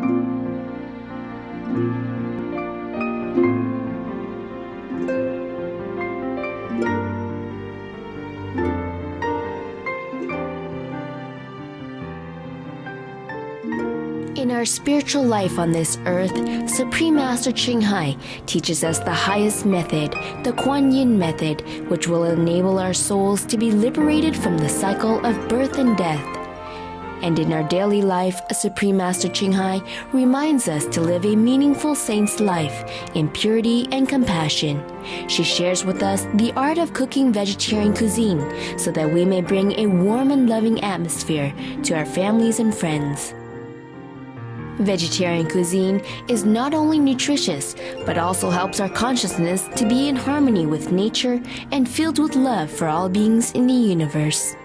In our spiritual life on this earth, Supreme Master Ching Hai teaches us the highest method, the Kuan Yin method, which will enable our souls to be liberated from the cycle of birth and death. And in our daily life, Supreme Master Ching Hai reminds us to live a meaningful saint's life in purity and compassion. She shares with us the art of cooking vegetarian cuisine so that we may bring a warm and loving atmosphere to our families and friends. Vegetarian cuisine is not only nutritious, but also helps our consciousness to be in harmony with nature and filled with love for all beings in the universe.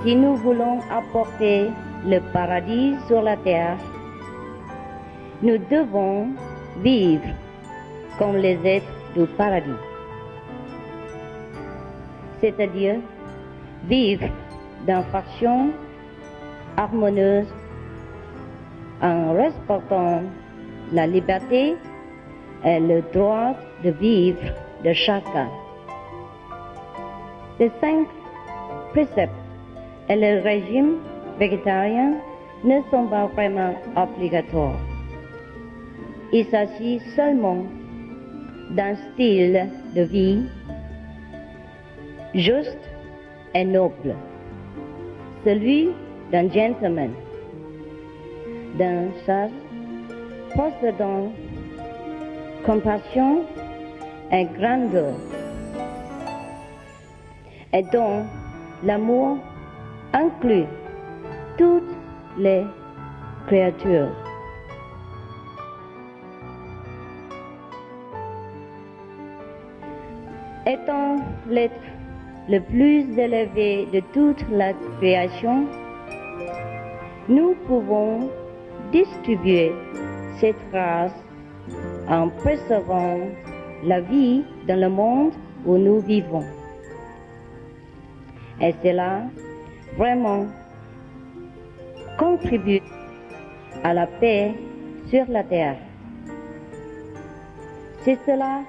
Si nous voulons apporter le paradis sur la terre, nous devons vivre comme les êtres du paradis. C'est-à-dire vivre dans façon harmonieuse en respectant la liberté et le droit de vivre de chacun. Les 5 préceptes et le régime végétarien ne sont pas vraiment obligatoires. Il s'agit seulement d'un style de vie juste et noble, celui d'un gentleman, d'un sage possédant compassion et grandeur, et dont l'amour inclut toutes les créatures. Étant l'être le plus élevé de toute la création, nous pouvons distribuer cette race en préservant la vie dans le monde où nous vivons. Et cela vraiment contribue à la paix sur la terre. C'est cela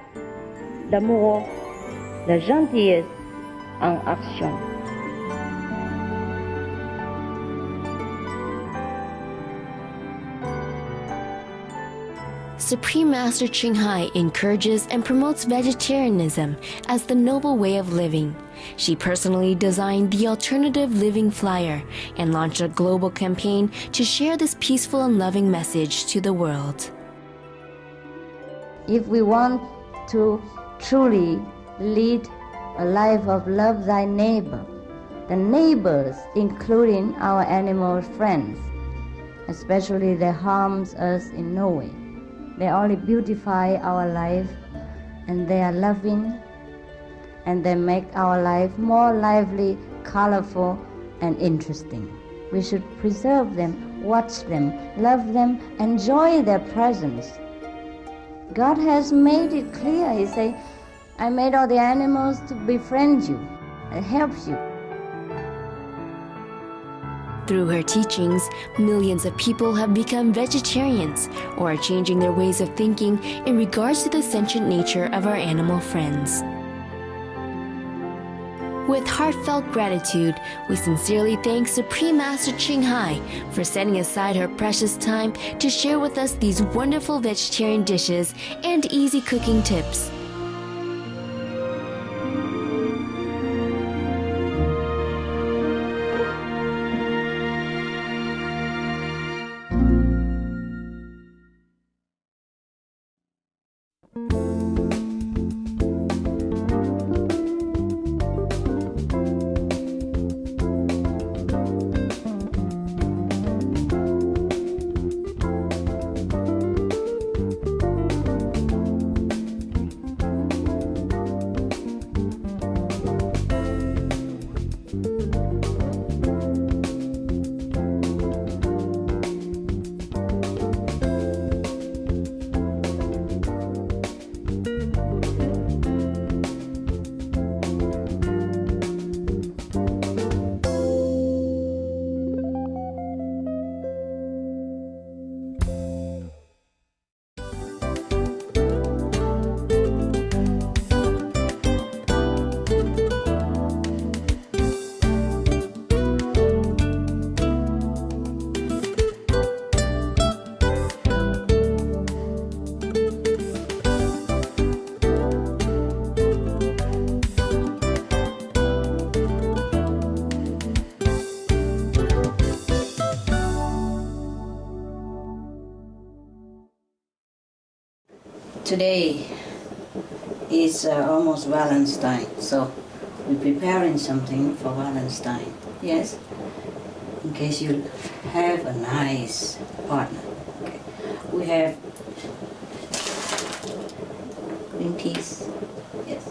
l'amour, la gentillesse en action. Supreme Master Ching Hai encourages and promotes vegetarianism as the noble way of living. She personally designed the Alternative Living Flyer and launched a global campaign to share this peaceful and loving message to the world. If we want to truly lead a life of love thy neighbor, the neighbors, including our animal friends, especially they harms us in no way. They only beautify our life, and they are loving, and they make our life more lively, colorful, and interesting. We should preserve them, watch them, love them, enjoy their presence. God has made it clear. He said, I made all the animals to befriend you and help you. Through her teachings, millions of people have become vegetarians or are changing their ways of thinking in regards to the sentient nature of our animal friends. With heartfelt gratitude, we sincerely thank Supreme Master Ching Hai for setting aside her precious time to share with us these wonderful vegetarian dishes and easy cooking tips. Today is almost Valentine, so we're preparing something for Valentine. Yes, in case you have a nice partner. Okay. We have green peas, yes,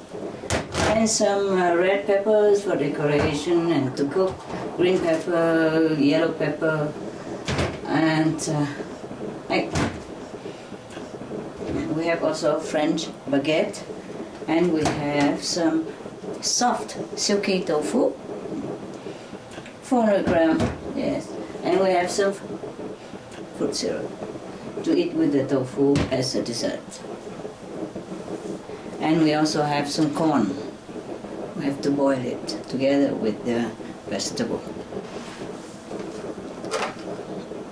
and some red peppers for decoration and to cook. Green pepper, yellow pepper, and eggplant. We have also French baguette, and we have some soft silky tofu, 400 gram, yes, and we have some fruit syrup to eat with the tofu as a dessert. And we also have some corn. We have to boil it together with the vegetable.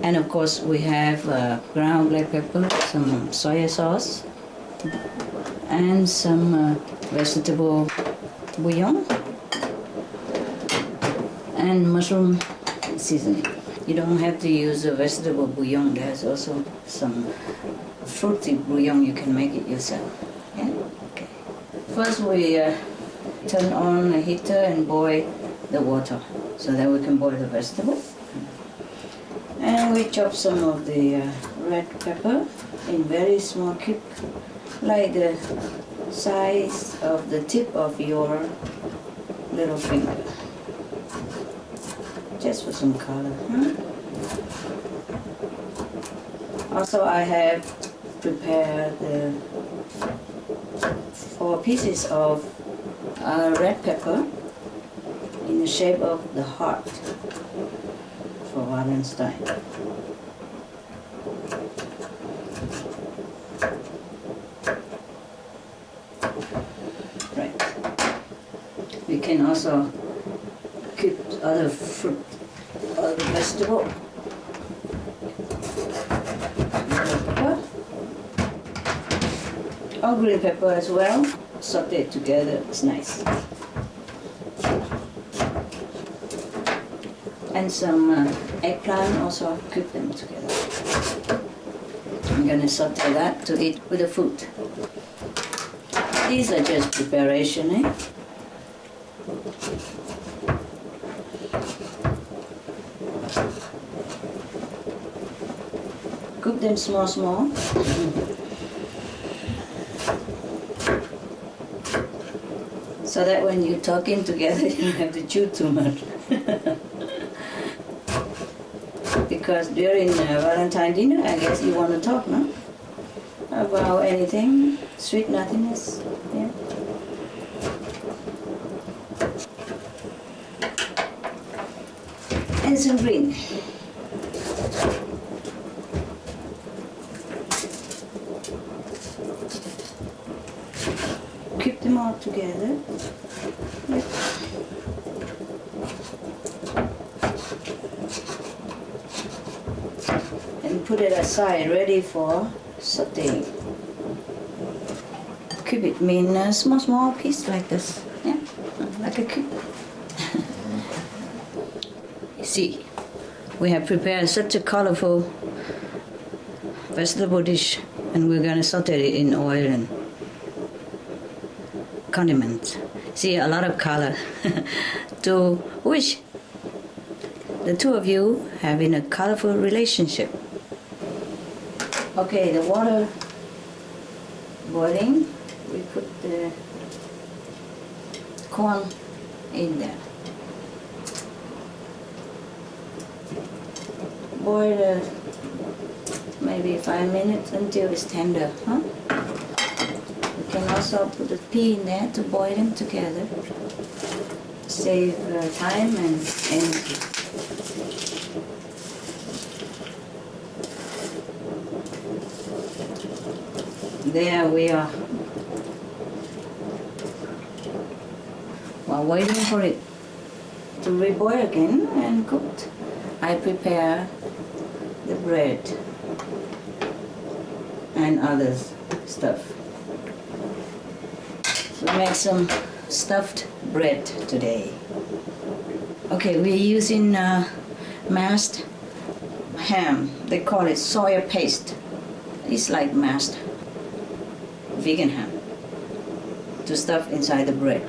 And of course we have ground black pepper, some soy sauce, and some vegetable bouillon, and mushroom seasoning. You don't have to use a vegetable bouillon. There's also some fruity bouillon. You can make it yourself. Yeah? Okay. First we turn on a heater and boil the water so that we can boil the vegetable. And we chop some of the red pepper in very small cube, like the size of the tip of your little finger, just for some color. Also, I have prepared the 4 pieces of red pepper in the shape of the heart for Valentine. Right. We can also keep other fruit, other vegetable. Yellow pepper. Or green pepper as well. Saute it together, it's nice. And some eggplant, also cook them together. I'm going to saute that to eat with the food. These are just preparation, eh? Cook them small. So that when you're talking together, you don't have to chew too much. Because during Valentine dinner, I guess you want to talk, no? About anything, sweet nothingness, yeah? And some green. Keep them all together. Yep. And put it aside, ready for sauteing. Cube it mean a small piece like this, yeah, like a cube. You see, we have prepared such a colorful vegetable dish, and we're gonna saute it in oil and condiments. See, a lot of color. To wish the two of you having a colorful relationship. Okay, the water boiling. We put the corn in there. Boil maybe 5 minutes until it's tender. Huh? We can also put the pea in there to boil them together. Save time and energy. There we are. While waiting for it to reboil again and cooked, I prepare the bread and other stuff. We make some stuffed bread today. Okay, we're using mashed ham. They call it soya paste. It's like mashed vegan ham to stuff inside the bread.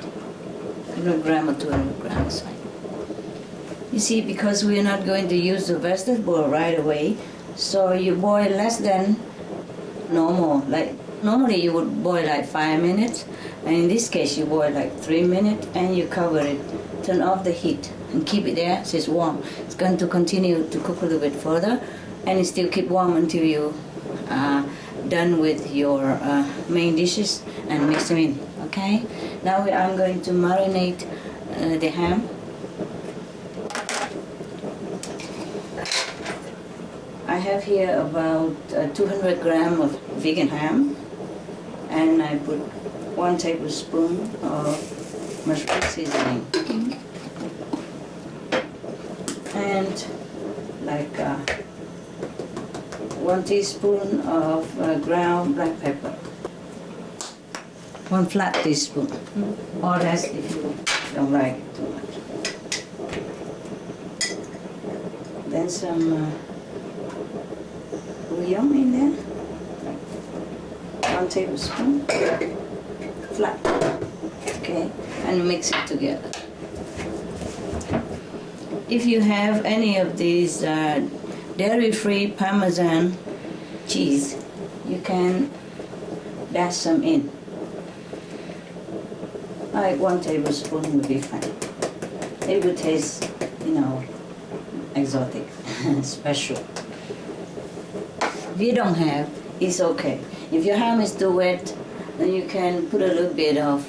100 gram or 200 grams. You see, because we're not going to use the vegetable right away, so you boil less than normal. Like normally you would boil like 5 minutes, and in this case you boil like 3 minutes, and you cover it, turn off the heat, and keep it there so it's warm. It's going to continue to cook a little bit further, and it still keep warm until you are done with your main dishes and mix them in. Okay. Now I'm going to marinate the ham. I have here about 200 grams of vegan ham, and I put 1 tablespoon of mushroom seasoning, and like 1 teaspoon of ground black pepper, 1 flat teaspoon, or less if you don't like it too much. Then some bouillon in there, 1 tablespoon, flat, okay, and mix it together. If you have any of these dairy-free Parmesan cheese, you can dash some in. Like 1 tablespoon would be fine. It would taste, exotic, special. If you don't have, it's okay. If your ham is too wet, then you can put a little bit of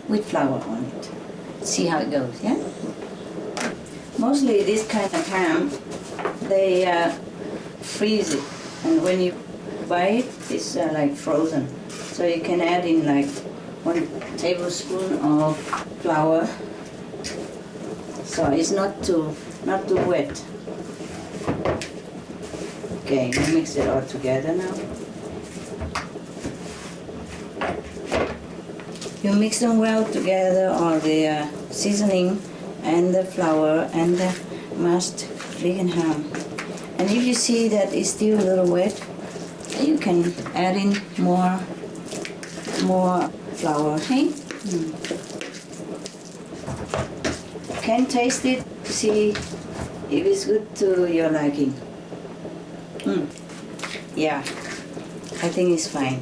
wheat flour on it. See how it goes, yeah? Mostly this kind of ham, they freeze it, and when you buy it, it's like frozen. So you can add in like 1 tablespoon of flour, so it's not too wet. Okay, we mix it all together now. You mix them well together, all the seasoning and the flour and the mashed vegan ham. And if you see that it's still a little wet, you can add in more flour, okay? Can taste it, see if it's good to your liking. Yeah, I think it's fine.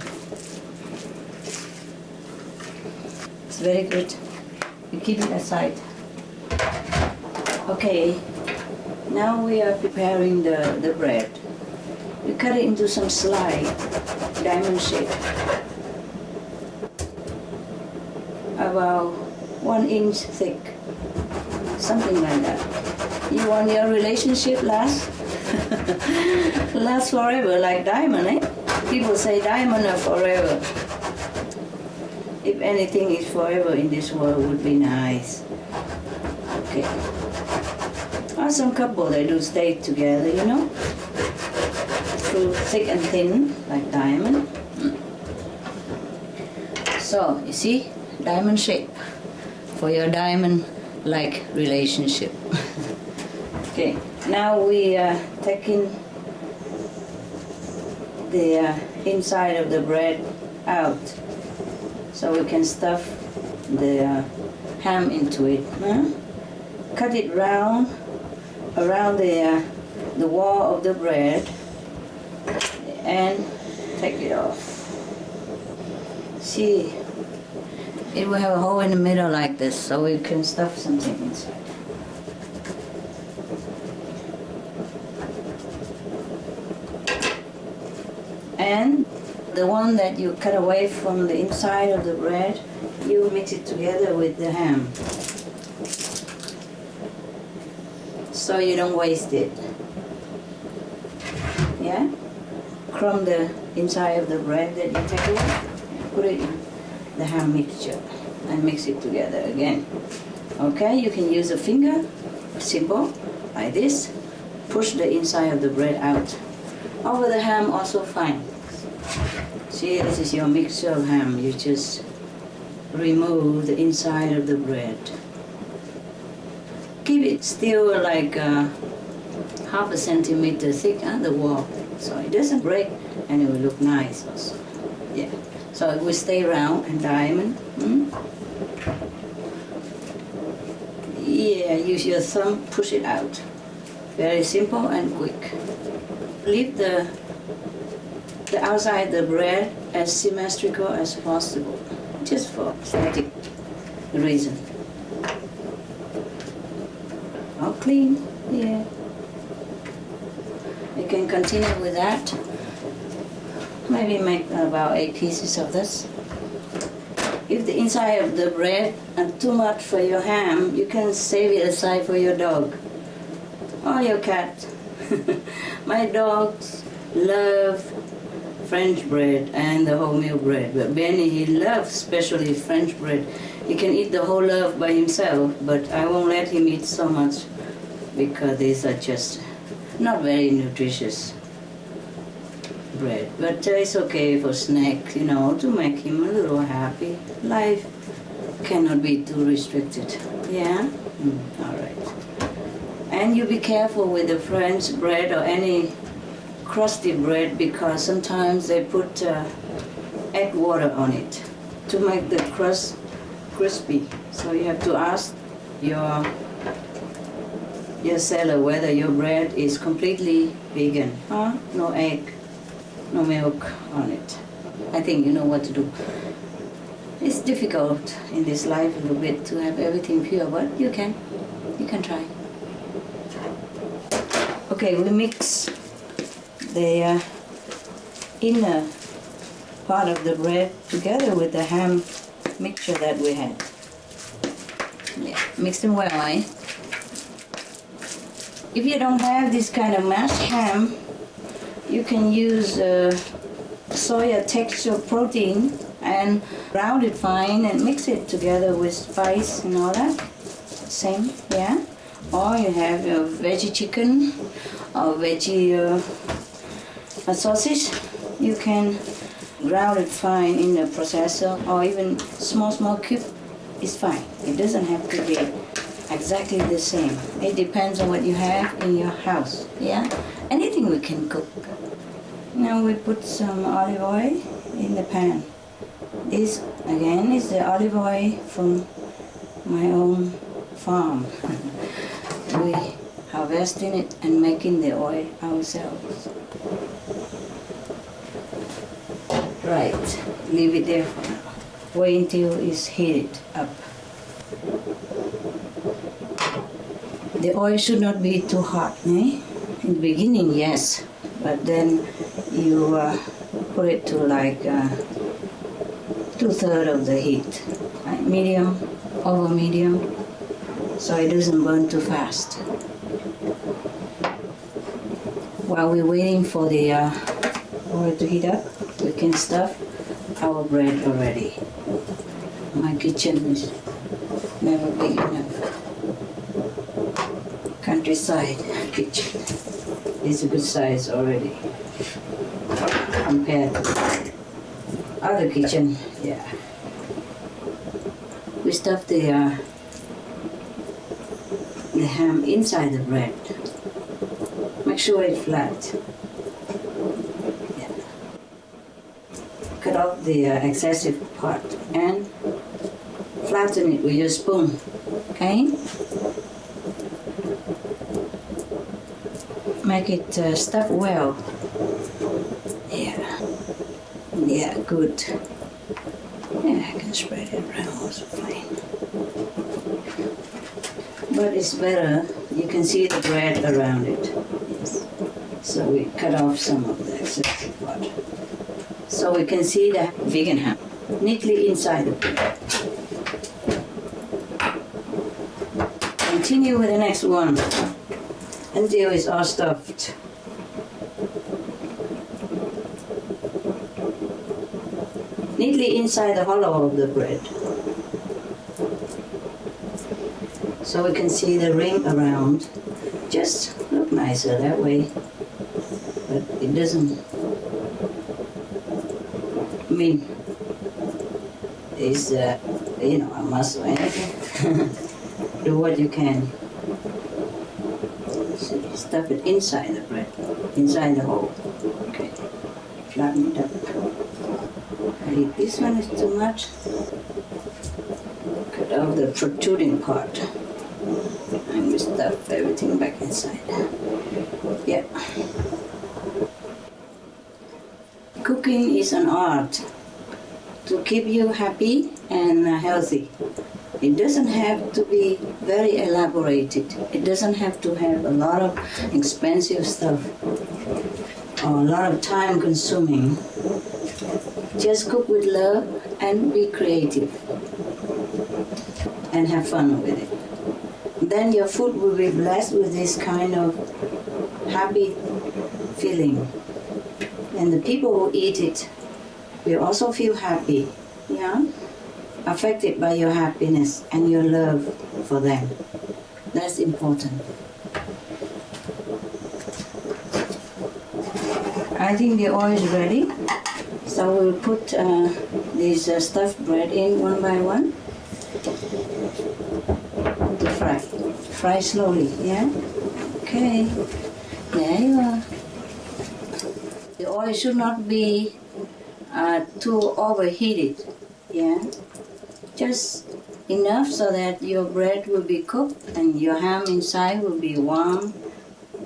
It's very good. You keep it aside. Okay, now we are preparing the bread. You cut it into some slice, diamond shape, about 1 inch thick, something like that. You want your relationship last forever, like diamond, eh? People say diamond are forever. If anything is forever in this world, would be nice. Okay. Or some couple, they do stay together, through thick and thin, like diamond. So, you see, diamond shape for your diamond-like relationship. Okay, now we are taking the inside of the bread out, so we can stuff the ham into it. Cut it round around the wall of the bread and take it off. See, it will have a hole in the middle like this, so we can stuff something inside. And the one that you cut away from the inside of the bread, you mix it together with the ham, so you don't waste it. Yeah? Crumb the inside of the bread that you take away, put it in the ham mixture and mix it together again. Okay, you can use a finger, simple, like this. Push the inside of the bread out. Over the ham also fine. See, this is your mixture of ham. You just remove the inside of the bread. Keep it still like half a centimeter thick, the wall, so it doesn't break and it will look nice also. Yeah. so it will stay round and diamond. Yeah, use your thumb, push it out. Very simple and quick. Leave the outside of the bread as symmetrical as possible, just for aesthetic reason. All clean, yeah. You can continue with that. Maybe make about 8 pieces of this. If the inside of the bread is too much for your ham, you can save it aside for your dog or your cat. My dogs love French bread and the wholemeal bread, but Benny, he loves especially French bread. He can eat the whole loaf by himself, but I won't let him eat so much because these are just not very nutritious bread. But it's okay for snack, you know, to make him a little happy. Life cannot be too restricted. Yeah? All right. And you be careful with the French bread or any crusty bread because sometimes they put egg water on it to make the crust crispy. So you have to ask your seller whether your bread is completely vegan. Huh? No egg, no milk on it. I think you know what to do. It's difficult in this life a little bit to have everything pure, but you can try. Okay, we mix the inner part of the bread together with the ham mixture that we had. Yeah, mix them well, eh? If you don't have this kind of mashed ham, you can use soya texture protein and round it fine and mix it together with spice and all that. Same, yeah? Or you have your veggie chicken or veggie sausage. You can ground it fine in the processor or even small cube is fine. It doesn't have to be exactly the same. It depends on what you have in your house, yeah? Anything we can cook. Now we put some olive oil in the pan. This again is the olive oil from my own farm. We harvesting it and making the oil ourselves. Right, leave it there for now. Wait until it's heated up. The oil should not be too hot, eh? In the beginning, yes, but then you put it to like 2/3 of the heat, like medium, over medium, so it doesn't burn too fast. While we're waiting for the oil to heat up, we can stuff our bread already. My kitchen is never big enough. Countryside kitchen is a good size already compared to other kitchen. Yeah, we stuff the ham inside the bread. Make sure it's flat. Yeah. Cut off the excessive part and flatten it with your spoon. Okay. Make it stuff well. Yeah, good. Yeah, I can spread it around also fine. But it's better, you can see the bread around it. Yes. So we cut off some of the excessive part. So we can see the vegan ham neatly inside the bread. Continue with the next one until it's all stuffed. Neatly inside the hollow of the bread. So we can see the ring around. Just look nicer that way. But it doesn't mean it's a must or anything. Do what you can. Stuff it inside the bread, inside the hole. Okay, flatten it up. This one is too much. Cut off the protruding part. And we stuff everything back inside. Yeah. Cooking is an art to keep you happy and healthy. It doesn't have to be very elaborated. It doesn't have to have a lot of expensive stuff or a lot of time consuming. Just cook with love and be creative and have fun with it. Then your food will be blessed with this kind of happy feeling. And the people who eat it will also feel happy, yeah? Affected by your happiness and your love for them. That's important. I think the oil is ready. So we'll put this stuffed bread in one by one to fry. Fry slowly, yeah? Okay, there you are. The oil should not be too overheated, yeah? Just enough so that your bread will be cooked and your ham inside will be warm,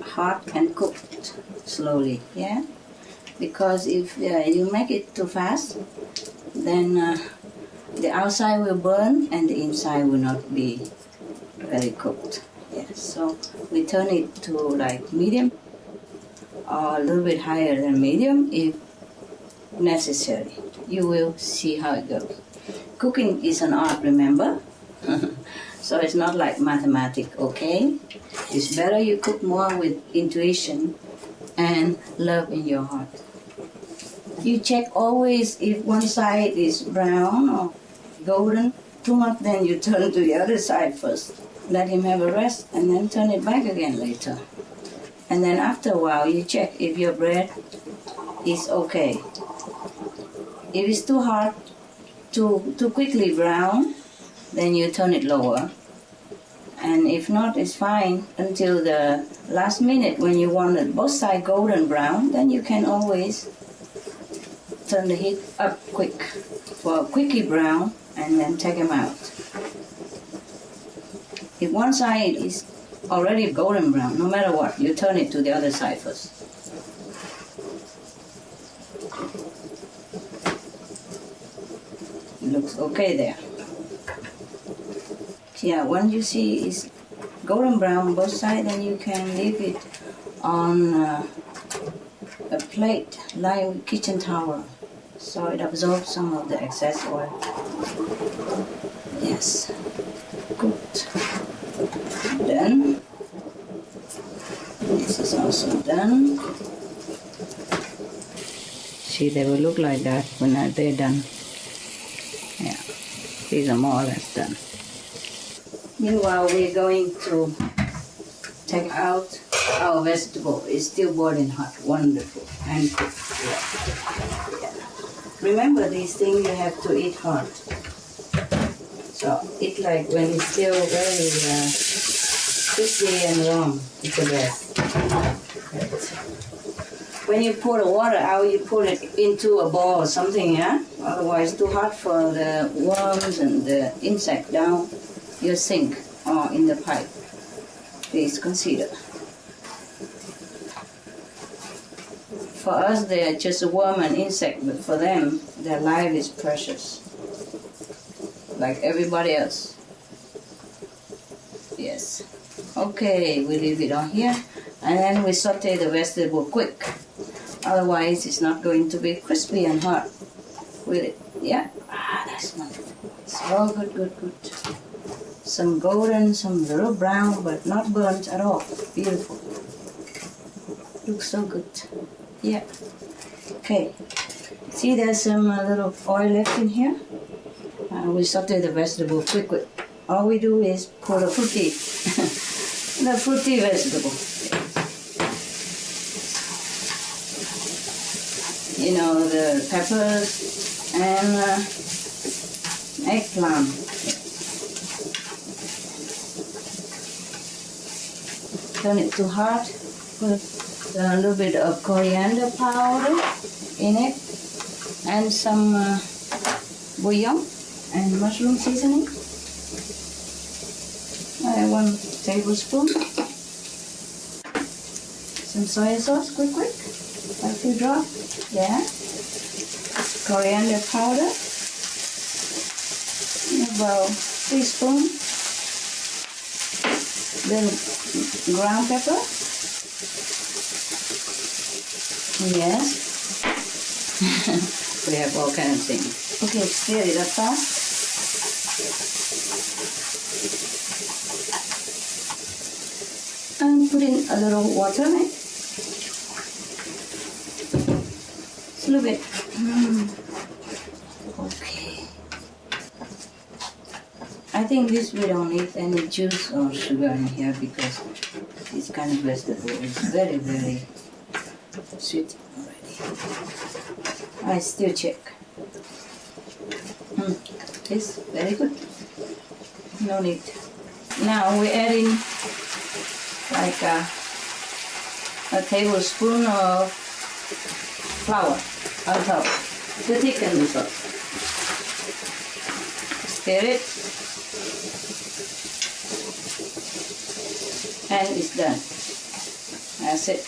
hot and cooked slowly, yeah? Because if you make it too fast, then the outside will burn and the inside will not be very cooked. Yes, so we turn it to like medium or a little bit higher than medium if necessary. You will see how it goes. Cooking is an art, remember? So it's not like mathematics, okay? It's better you cook more with intuition and love in your heart. You check always if one side is brown or golden too much, then you turn to the other side first. Let him have a rest and then turn it back again later. And then after a while you check if your bread is okay. If it's too hard, too quickly brown, then you turn it lower. And if not, it's fine until the last minute when you want it both sides golden brown, then you can always turn the heat up quick for a quickie brown and then take them out. If one side is already golden brown, no matter what, you turn it to the other side first. It looks okay there. Yeah, once you see it's golden brown both sides, then you can leave it on a plate lined with kitchen towel so it absorbs some of the excess oil. Yes, good. Done. This is also done. See, they will look like that when they're done. Yeah, these are more or less done. Meanwhile, we're going to take out our vegetable. It's still boiling hot. Wonderful. And cooked. Yeah. Remember, these things you have to eat hot. So eat like when it's still very crispy and warm. It's the best. When you pour the water out, you pour it into a bowl or something, yeah? Otherwise, it's too hot for the worms and the insect down your sink or in the pipe. Please consider. For us, they are just a worm and insect, but for them, their life is precious. Like everybody else. Yes. Okay, we leave it on here. And then we saute the vegetable quick. Otherwise, it's not going to be crispy and hot. Will it? Yeah? Ah, that's wonderful. It's all good, good, good. Some golden, some little brown, but not burnt at all. Beautiful. Looks so good. Yeah. Okay. See, there's some little oil left in here. We saute the vegetable quick. All we do is pour the fruity, the fruity vegetable. You know, the peppers and eggplant. Turn it to hot. Put a little bit of coriander powder in it. and some bouillon and mushroom seasoning. I 1 tablespoon. Some soy sauce, quick, a few drops. Yeah. Coriander powder. About 3 spoons. Little ground pepper. Yes. We have all kinds of things. Okay, stir it up fast. And put in a little water, right? Just a little bit. Okay. I think this we don't need any juice or sugar in here because this kind of vegetable is very, very sweet already. I still check. It's very good. No need. Now we're adding like a tablespoon of flour on top to thicken the sauce. Stir it. And it's done. That's it.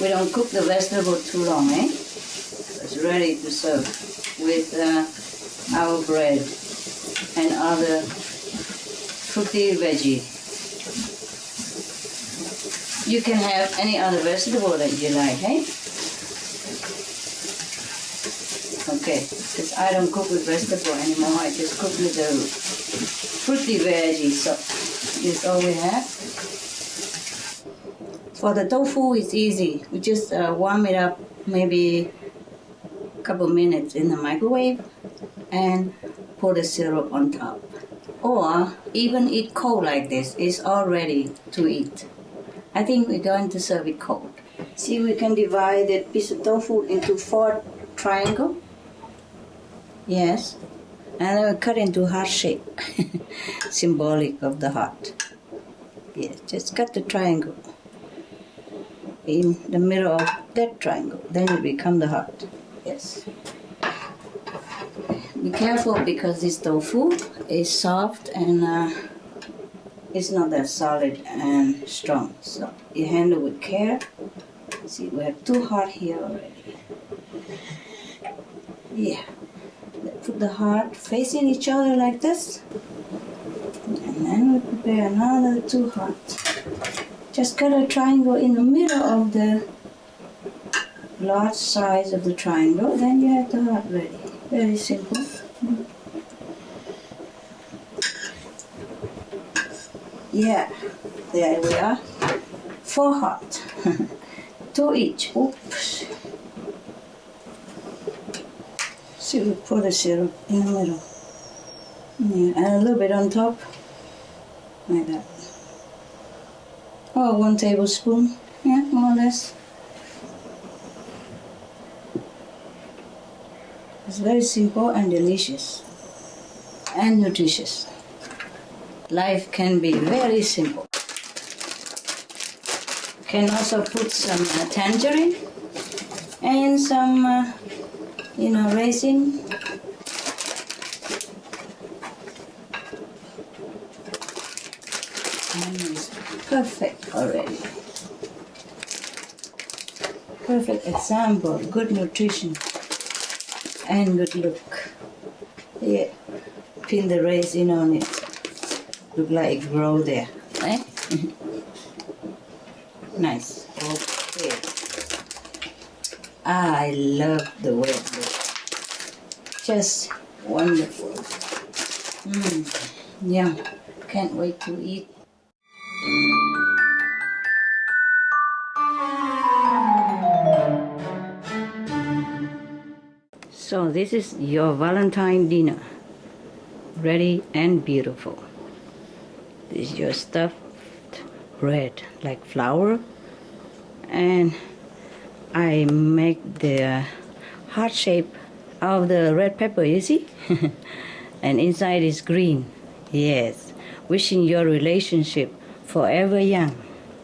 We don't cook the vegetable too long, eh? It's ready to serve with our bread and other fruity veggie. You can have any other vegetable that you like, eh? Okay, because I don't cook with vegetable anymore. I just cook with the fruity veggie. So this is all we have. For the tofu, it's easy. We just warm it up maybe a couple minutes in the microwave and pour the syrup on top. Or even eat cold like this. It's all ready to eat. I think we're going to serve it cold. See, we can divide that piece of tofu into 4 triangles. Yes. And then we cut into heart shape. Symbolic of the heart. Yes, just cut the triangle in the middle of that triangle. Then it becomes the heart. Yes. Be careful because this tofu is soft and it's not that solid and strong. So you handle with care. See, we have 2 hearts here already. Yeah. Put the heart facing each other like this. And then we prepare another 2 hearts. Just cut a triangle in the middle of the large size of the triangle, then you have the heart ready. Very simple. Yeah, there we are. 4 hearts. 2 each. Oops. See, we put the syrup in the middle. Yeah, and a little bit on top. Like that. Oh, 1 tablespoon. Yeah, more or less. It's very simple and delicious. And nutritious. Life can be very simple. Can also put some tangerine and some, raisin. And it's perfect already. Perfect example, good nutrition and good look. Yeah, pin the raisin on it. Look like it grow there. Eh? Nice. Okay. I love the way it looks. Just wonderful. Yum. Can't wait to eat. So this is your Valentine dinner. Ready and beautiful. This is your stuffed bread like flour, and I make the heart shape of the red pepper, you see? And inside is green. Yes, wishing your relationship forever young.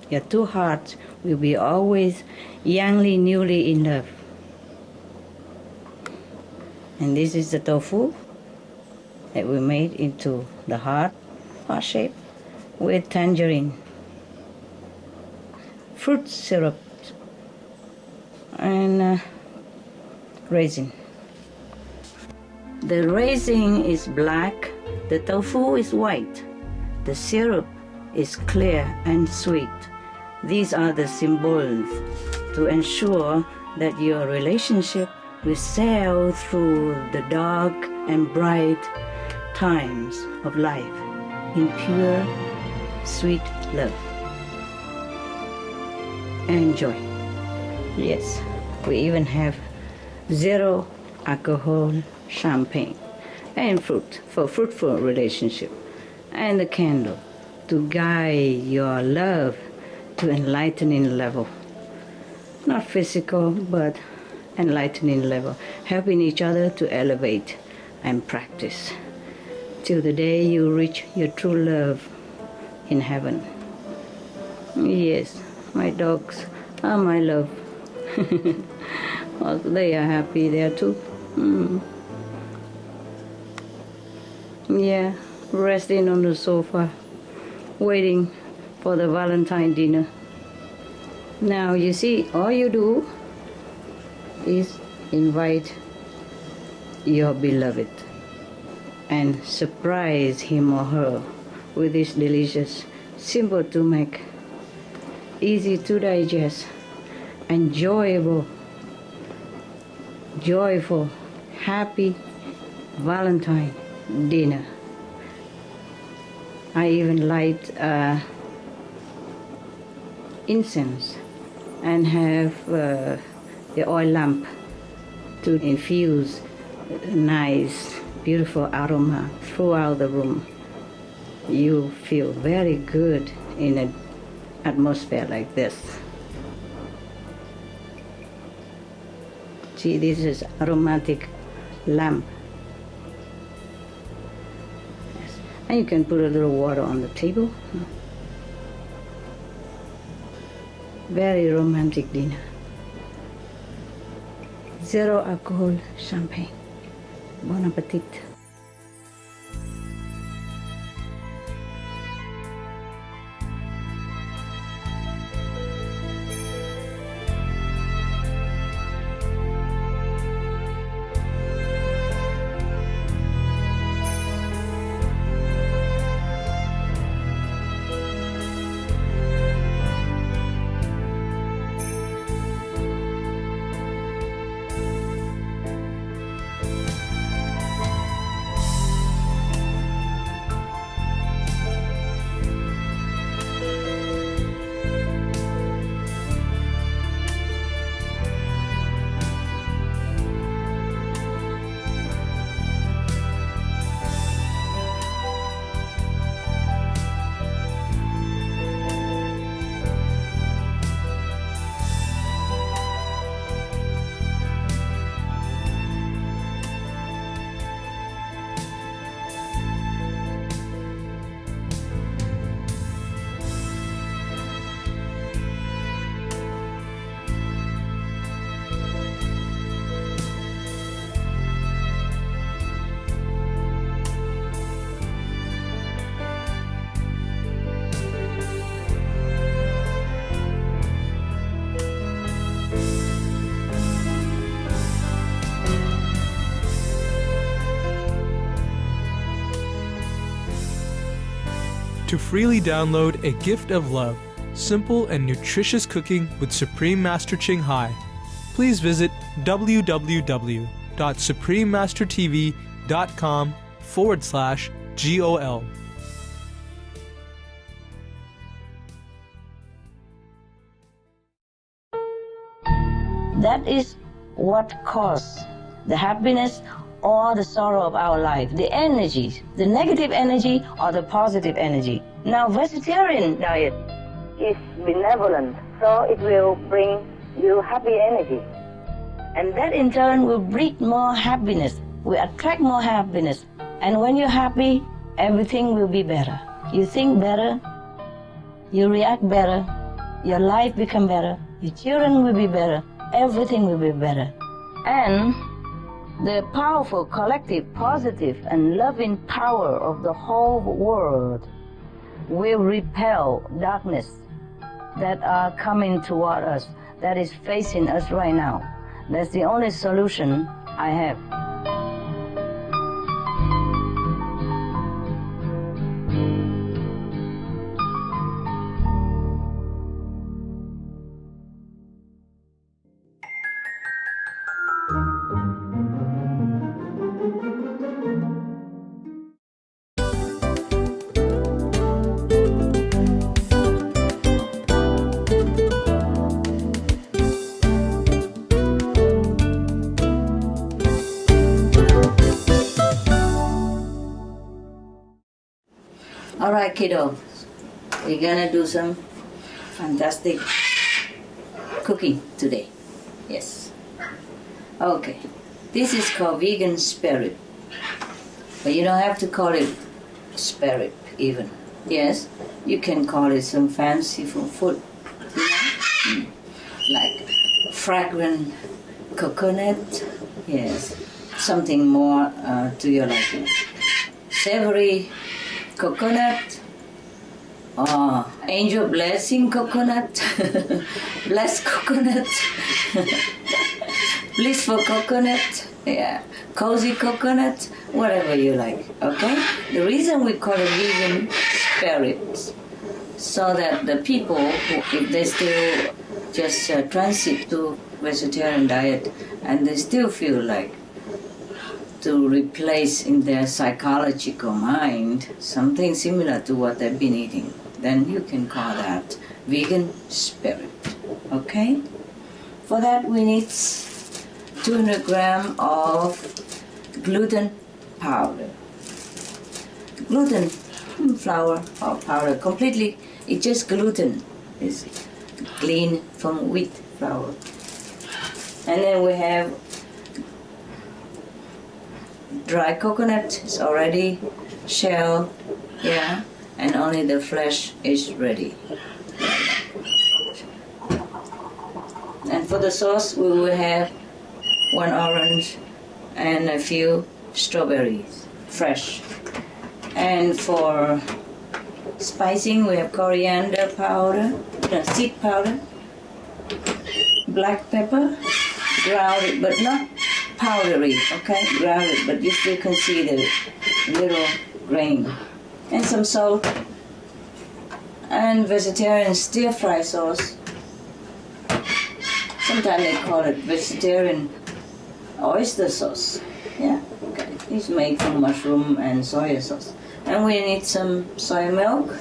Your 2 hearts will be always youngly, newly in love. And this is the tofu that we made into the heart shape with tangerine, fruit syrup, and raisin. The raisin is black, the tofu is white, the syrup is clear and sweet. These are the symbols to ensure that your relationship will sail through the dark and bright times of life in pure, sweet love and joy. Yes, we even have zero alcohol champagne and fruit for fruitful relationship, and the candle to guide your love to enlightening level. Not physical, but enlightening level, helping each other to elevate and practice till the day you reach your true love in heaven. Yes, my dogs are my love. Well, they are happy there too. Yeah, resting on the sofa, waiting for the Valentine dinner. Now you see, all you do is invite your beloved and surprise him or her with this delicious, simple to make, easy to digest, enjoyable, joyful, happy Valentine dinner. I even light incense and have the oil lamp to infuse nice, beautiful aroma throughout the room. You feel very good in an atmosphere like this. See, this is aromatic lamp. Yes. And you can put a little water on the table. Very romantic dinner. Zero alcohol champagne. Bon appetit. To freely download A Gift of Love, simple and nutritious cooking with Supreme Master Ching Hai, please visit www.suprememastertv.com/GOL. That is what causes the happiness or the sorrow of our life, the energy, the negative energy or the positive energy. Now, vegetarian diet is benevolent, so it will bring you happy energy. And that in turn will breed more happiness, will attract more happiness. And when you're happy, everything will be better. You think better, you react better, your life become better, your children will be better, everything will be better. And The powerful, collective, positive, and loving power of the whole world will repel darkness that are coming toward us, that is facing us right now. That's the only solution I have. All right, kiddo. We're gonna do some fantastic cooking today. Yes. Okay. This is called vegan spare rib. But you don't have to call it spare rib even. Yes. You can call it some fancy food. You know? Like fragrant coconut. Yes. Something more to your liking. Savory coconut, angel blessing coconut, blessed coconut, blissful coconut, yeah, cozy coconut, whatever you like, okay? The reason we call it vegan spare ribs, so that the people, who, if they still just transit to vegetarian diet and they still feel like to replace in their psychological mind something similar to what they've been eating, then you can call that vegan spare rib. Okay? For that we need 200 grams of gluten powder. Gluten flour or powder, completely, it's just gluten. It's clean from wheat flour. And then we have dry coconut is already shelled, yeah, and only the flesh is ready. And for the sauce, we will have 1 orange and a few strawberries, fresh. And for spicing, we have coriander powder, seed powder, black pepper, grounded but not powdery, okay, grounded, but you still can see the little grain. And some salt. And vegetarian stir-fry sauce. Sometimes they call it vegetarian oyster sauce. Yeah, okay. It's made from mushroom and soy sauce. And we need some soy milk.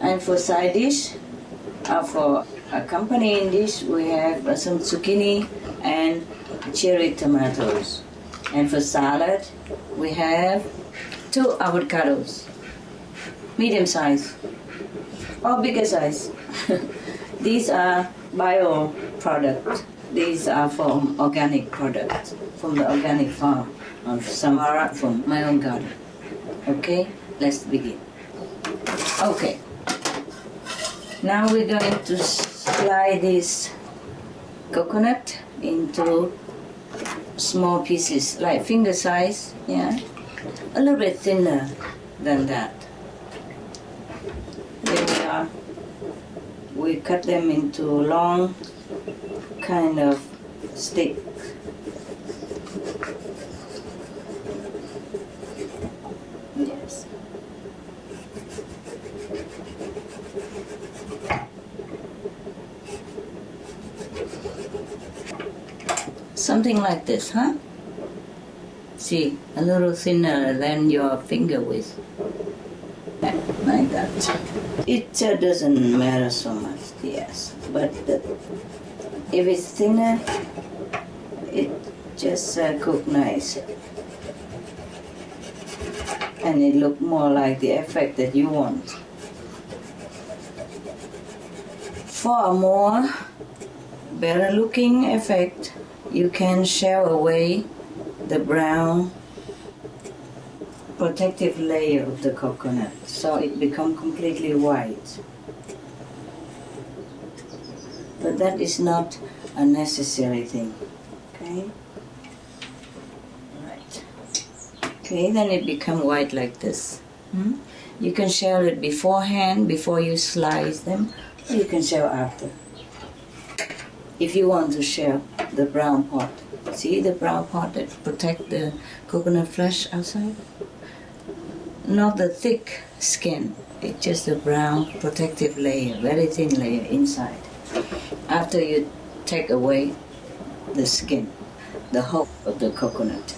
And for side dish, for accompanying dish, we have some zucchini and cherry tomatoes. And for salad, we have 2 avocados, medium size or bigger size. These are bio products. These are from organic products, from the organic farm of Samara, from my own garden. Okay, let's begin. Okay, now we're going to slide this coconut into small pieces, like finger size, yeah, a little bit thinner than that. Then we cut them into long kind of stick. Yes. Something like this, huh? See, a little thinner than your finger width. Like that. It doesn't matter so much, yes. But if it's thinner, it just cook nice. And it look more like the effect that you want. For a more better looking effect, you can shell away the brown protective layer of the coconut so it becomes completely white. But that is not a necessary thing, okay? Okay, then it becomes white like this. You can shell it beforehand, before you slice them, or you can shell after. If you want to shell the brown part, see the brown part that protect the coconut flesh outside? Not the thick skin, it's just a brown protective layer, very thin layer inside. After you take away the skin, the hull of the coconut.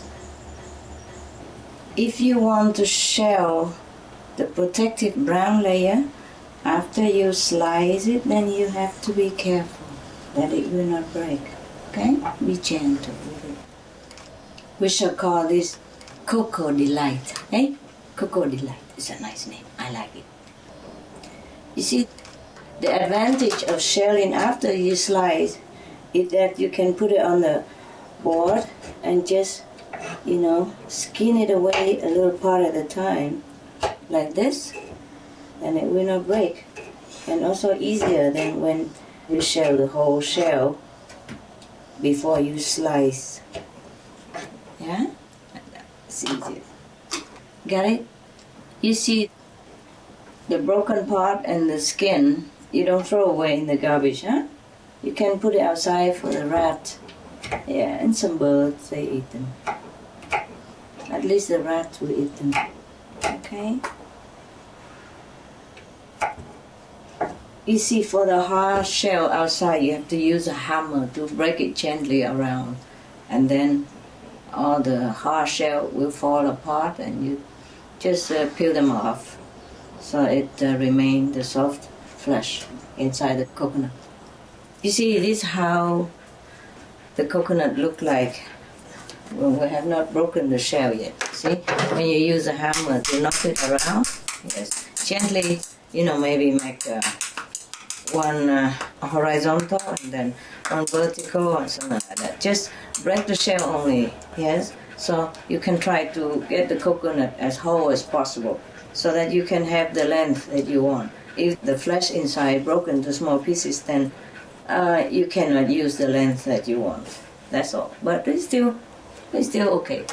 If you want to shell the protective brown layer, after you slice it, then you have to be careful that it will not break. Okay? Be gentle with it. We shall call this Cocoa Delight. Eh? Cocoa Delight is a nice name. I like it. You see, the advantage of shelling after you slice is that you can put it on the board and just, skin it away a little part at a time, like this, and it will not break. And also easier than when you shell the whole shell before you slice. Yeah? It's easier. Got it? You see, the broken part and the skin, you don't throw away in the garbage, huh? You can put it outside for the rat. Yeah, and some birds, they eat them. At least the rats will eat them. Okay? You see, for the hard shell outside, you have to use a hammer to break it gently around. And then all the hard shell will fall apart and you just peel them off. So it remains the soft flesh inside the coconut. You see, this is how the coconut look like when we have not broken the shell yet. See, when you use a hammer to knock it around, yes, gently, maybe make one horizontal and then one vertical or something like that. Just break the shell only, yes? So you can try to get the coconut as whole as possible so that you can have the length that you want. If the flesh inside broken to small pieces, then you cannot use the length that you want. That's all. But it's still okay.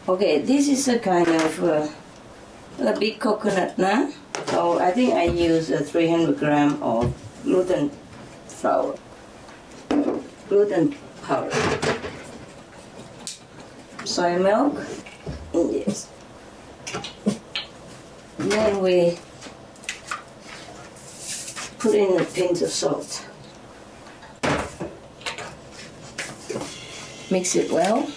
Okay, this is a kind of a big coconut now. So I think I use 300 grams of gluten flour, gluten powder, soy milk, yes. And then we put in a pinch of salt. Mix it well.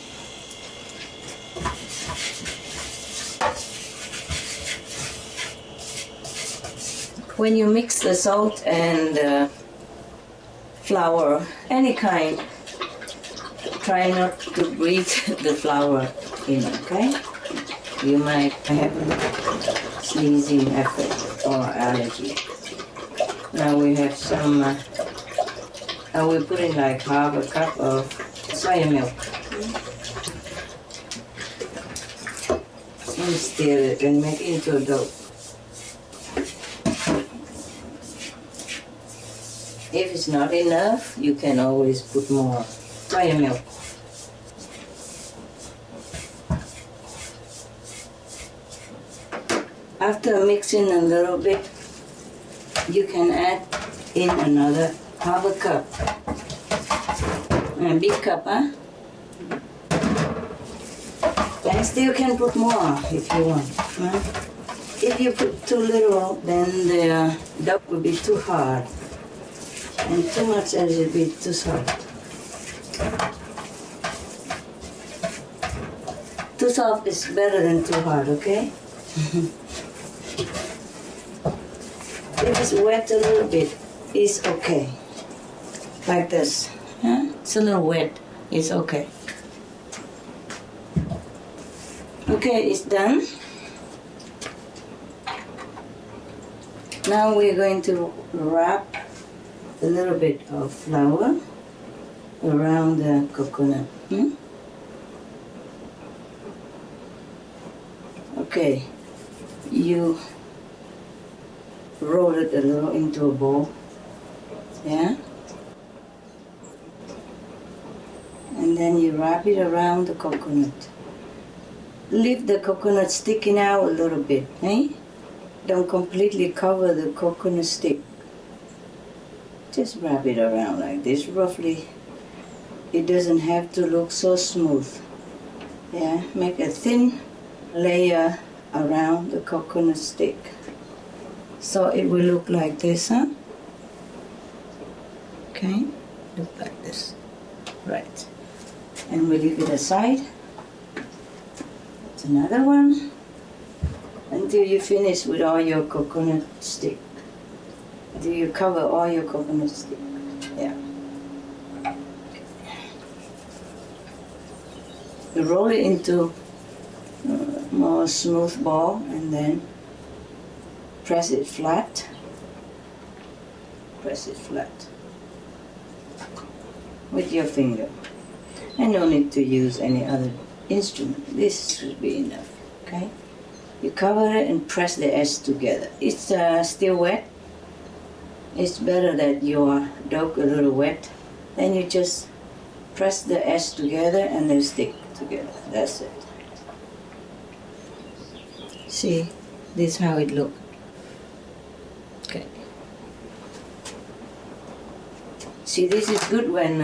When you mix the salt and flour, any kind, try not to breathe the flour in, okay? You might have sneezing effect or allergy. Now we have some, we put in like half a cup of soya milk. And stir it and make it into a dough. If it's not enough, you can always put more soya milk. After mixing a little bit, you can add in another half a cup. A big cup, huh? And still can put more if you want. Huh? If you put too little, then the dough will be too hard. And too much and it will be too soft. Too soft is better than too hard, okay? If it's wet a little bit, it's okay. Like this. Huh? It's a little wet, it's okay. Okay, it's done. Now we're going to wrap a little bit of flour around the coconut. Okay, you roll it a little into a bowl, yeah? And And then you wrap it around the coconut. Leave the coconut sticking out a little bit, eh? Don't completely cover the coconut stick. Just wrap it around like this, roughly. It doesn't have to look so smooth. Yeah, make a thin layer around the coconut stick. So it will look like this, huh? Okay, look like this. Right. And we leave it aside. It's another one. Until you finish with all your coconut stick. Until you cover all your coconut stick. Yeah. You roll it into a more smooth ball and then press it flat. Press it flat with your finger. And no need to use any other instrument. This should be enough, okay? You cover it and press the edge together. It's still wet. It's better that your dough a little wet. Then you just press the edge together and they stick together. That's it. See, this is how it looks. Okay. See, this is good when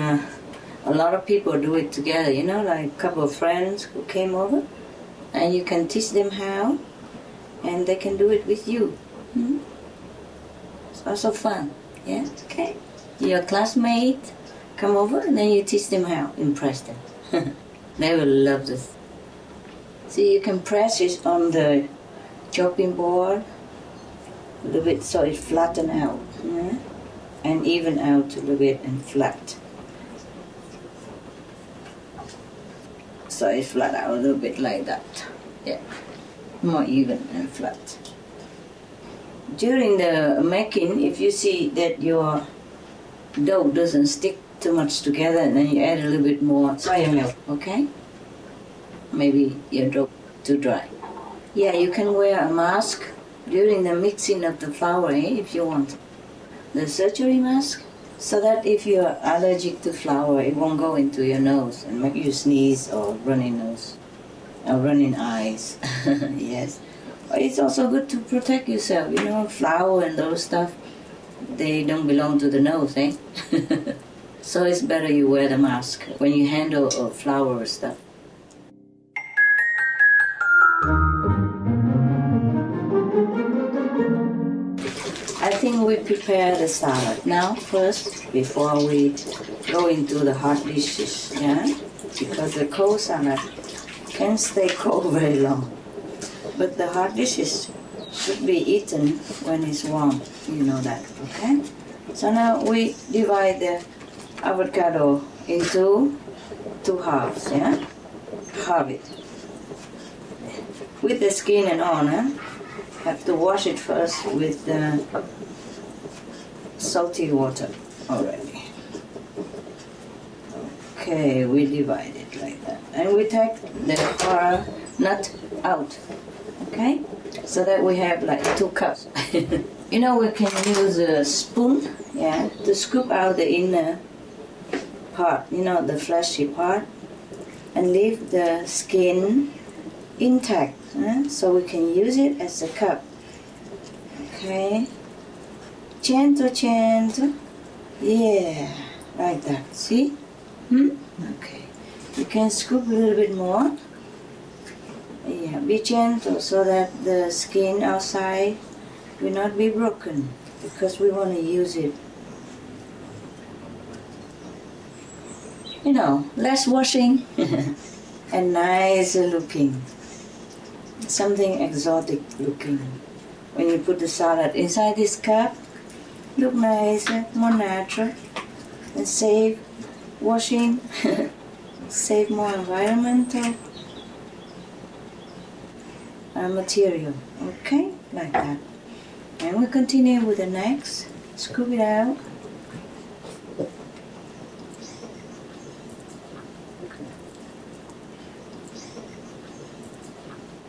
a lot of people do it together, you know, like a couple of friends who came over, and you can teach them how, and they can do it with you. It's also fun, yeah, okay. Your classmate come over, and then you teach them how, impress them. They will love this. See, you can press it on the chopping board a little bit so it flatten out, yeah? And even out a little bit and flat. So it flat out a little bit like that. Yeah, more even and flat. During the making, if you see that your dough doesn't stick too much together, then you add a little bit more soya milk, okay? Maybe your dough too dry. Yeah, you can wear a mask during the mixing of the flour, if you want. The surgery mask, so that if you're allergic to flour, it won't go into your nose and make you sneeze or runny nose or running eyes. Yes. But it's also good to protect yourself. You know, flour and those stuff, they don't belong to the nose, eh? So it's better you wear the mask when you handle flour stuff. I think we prepare the salad now first before we go into the hot dishes, yeah? Because the cold salad can stay cold very long. But the hot dishes should be eaten when it's warm, you know that, okay? So now we divide the avocado into two halves, yeah? Halve it. With the skin and all, huh? Have to wash it first with the salty water already. Okay, we divide it like that. And we take the coral nut out, okay? So that we have like 2 cups. You know, we can use a spoon, yeah, to scoop out the inner part, you know, the fleshy part, and leave the skin intact, so we can use it as a cup. Okay, gentle, gentle, yeah, like that. See? Okay, you can scoop a little bit more. Yeah, be gentle so that the skin outside will not be broken, because we want to use it, you know, less washing and nicer looking. Something exotic looking. When you put the salad inside this cup, look nicer, more natural, and save washing, save more environmental material. Okay, like that. And we continue with the next. Scoop it out.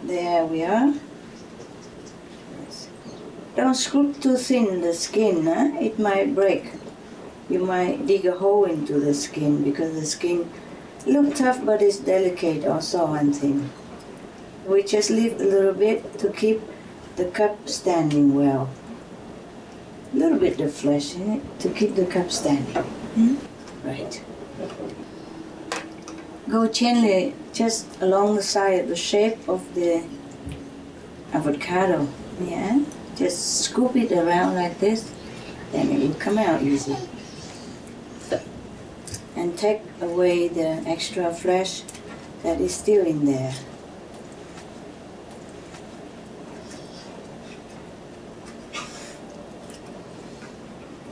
There we are. Don't scoop too thin the skin, huh? It might break. You might dig a hole into the skin because the skin Look tough, but it's delicate also, one thing. We just leave a little bit to keep the cup standing well. A little bit of flesh in it to keep the cup standing. Right. Go gently just along the side of the shape of the avocado. Yeah. Just scoop it around like this, then it will come out easy. And take away the extra flesh that is still in there.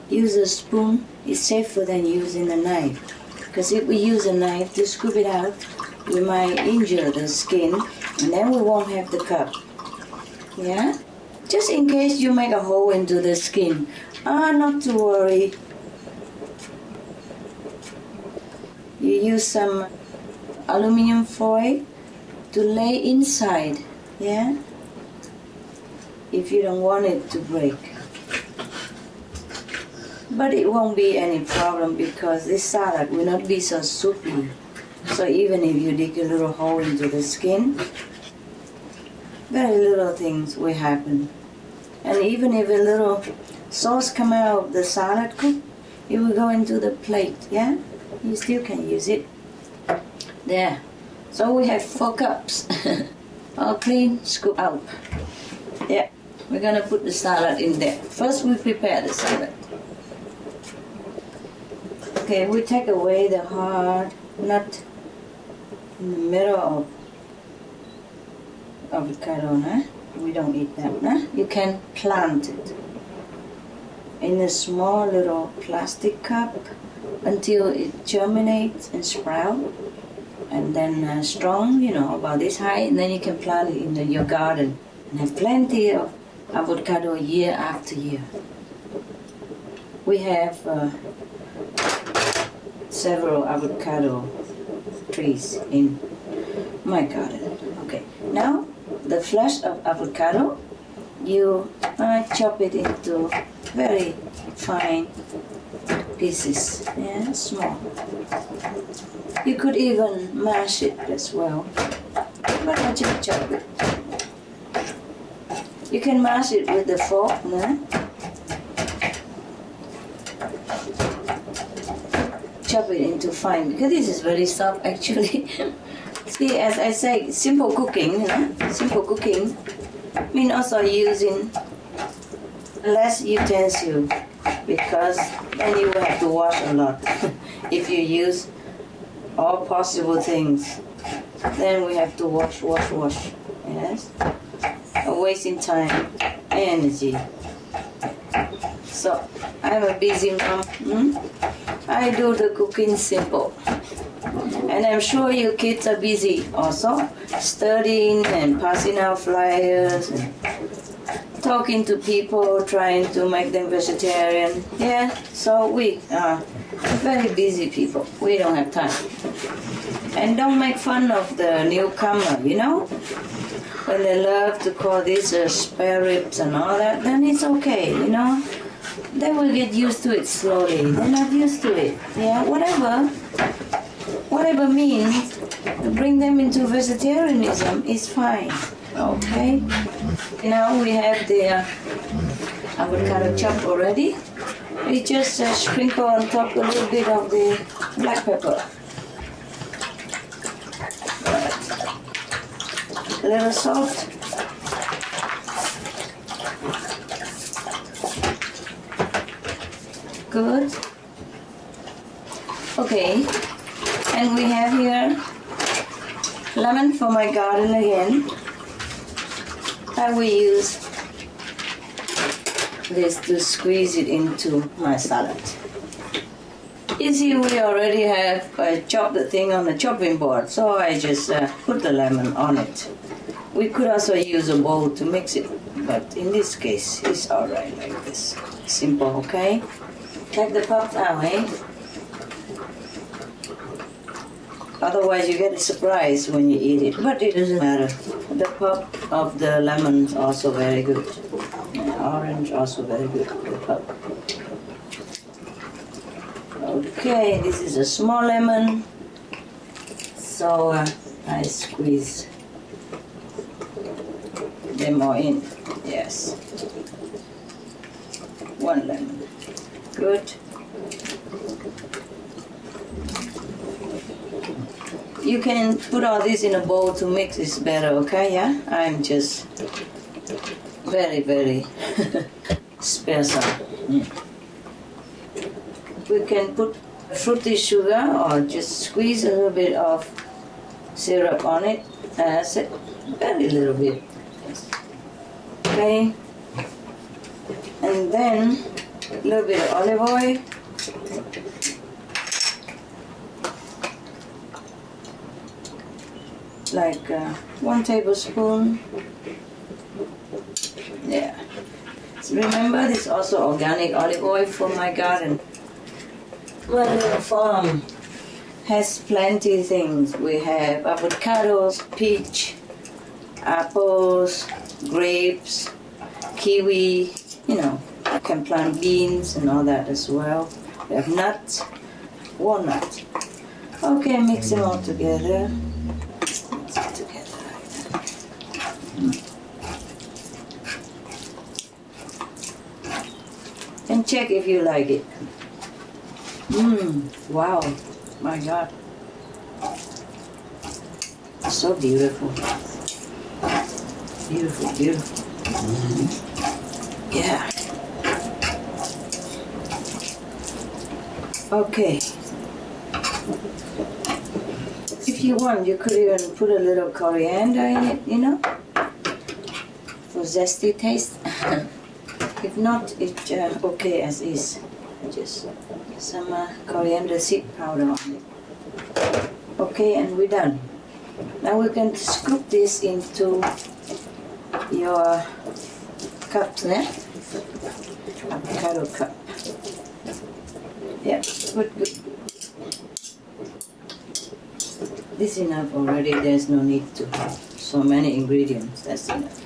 Use a spoon. It's safer than using a knife. Because if we use a knife to scoop it out, we might injure the skin, and then we won't have the cup. Yeah? Just in case you make a hole into the skin. Not to worry. You use some aluminum foil to lay inside, yeah? If you don't want it to break. But it won't be any problem because this salad will not be so soupy. So even if you dig a little hole into the skin, very little things will happen. And even if a little sauce come out of the salad cook, it will go into the plate, yeah? You still can use it. There. So we have 4 cups. All clean, scoop out. Yeah. We're gonna put the salad in there. First we prepare the salad. Okay, we take away the hard nut in the middle of avocado, huh? We don't eat that, huh? You can plant it in a small little plastic cup until it germinates and sprout, and then strong, about this high, and then you can plant it in your garden and have plenty of avocado year after year. We have several avocado trees in my garden. Okay, now the flesh of avocado, you chop it into very fine pieces, yeah, small. You could even mash it as well, but I just chop it. You can mash it with the fork, no? Chop it into fine, because this is very soft actually. See, as I say, simple cooking, simple cooking means also using less utensil, because then you will have to wash a lot. If you use all possible things, then we have to wash, yes? Wasting time, energy. So, I'm a busy mom. I do the cooking simple. And I'm sure your kids are busy also, studying and passing out flyers and talking to people, trying to make them vegetarian. Yeah, so we are very busy people. We don't have time. And don't make fun of the newcomer, When they love to call this spare ribs and all that, then it's okay, They will get used to it slowly. They're not used to it. Yeah, whatever means to bring them into vegetarianism is fine. Okay. Now we have the avocado chopped already. We just sprinkle on top a little bit of the black pepper. A little salt. Good. Okay. And we have here lemon from my garden again. I will use this to squeeze it into my salad. You see, we already have chopped the thing on the chopping board, so I just put the lemon on it. We could also use a bowl to mix it, but in this case, it's alright like this. Simple, okay? Take the pulp out, eh? Otherwise you get a surprise when you eat it, but it doesn't matter. The pulp of the lemon is also very good. Orange also very good, the pulp. Okay, this is a small lemon. So I squeeze them all in. Yes. 1 lemon. Good. You can put all this in a bowl to mix this better, okay? Yeah? I'm just very, very special. We can put fruity sugar or just squeeze a little bit of syrup on it. That's it. Very little bit. Okay. And then a little bit of olive oil. Like 1 tablespoon. Yeah. So remember, this is also organic olive oil from my garden. My little farm has plenty of things. We have avocados, peach, apples, grapes, kiwi, you know, you can plant beans and all that as well. We have nuts, walnuts. Okay, mix them all together. Mix it together like that. And check if you like it. Wow, my God. So beautiful. Beautiful, beautiful. Yeah. Okay. If you want, you could even put a little coriander in it, you know, for zesty taste. If not, it's okay as is. Just some coriander seed powder on it. Okay, and we're done. Now we're going to scoop this into your cups there. Avocado cup. Yeah, good, good. This is enough already. There's no need to have so many ingredients. That's enough.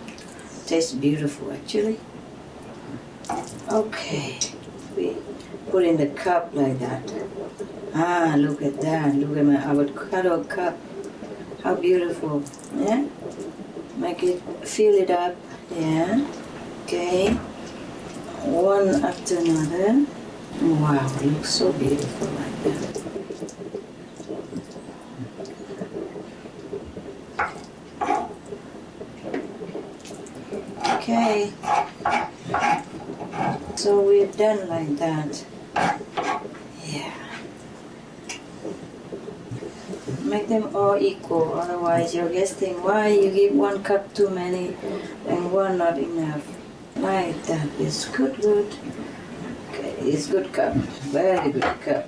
Tastes beautiful, actually. Okay, we put in the cup like that. Ah, look at that. Look at my avocado cup. How beautiful. Yeah? Make it, fill it up. Yeah. Okay. One after another. Wow, it looks so beautiful like that. Okay. So we're done like that. Yeah. Make them all equal, otherwise you're guessing why you give 1 cup too many and 1 not enough. Like that is good, good. Okay, it's good cup, very good cup.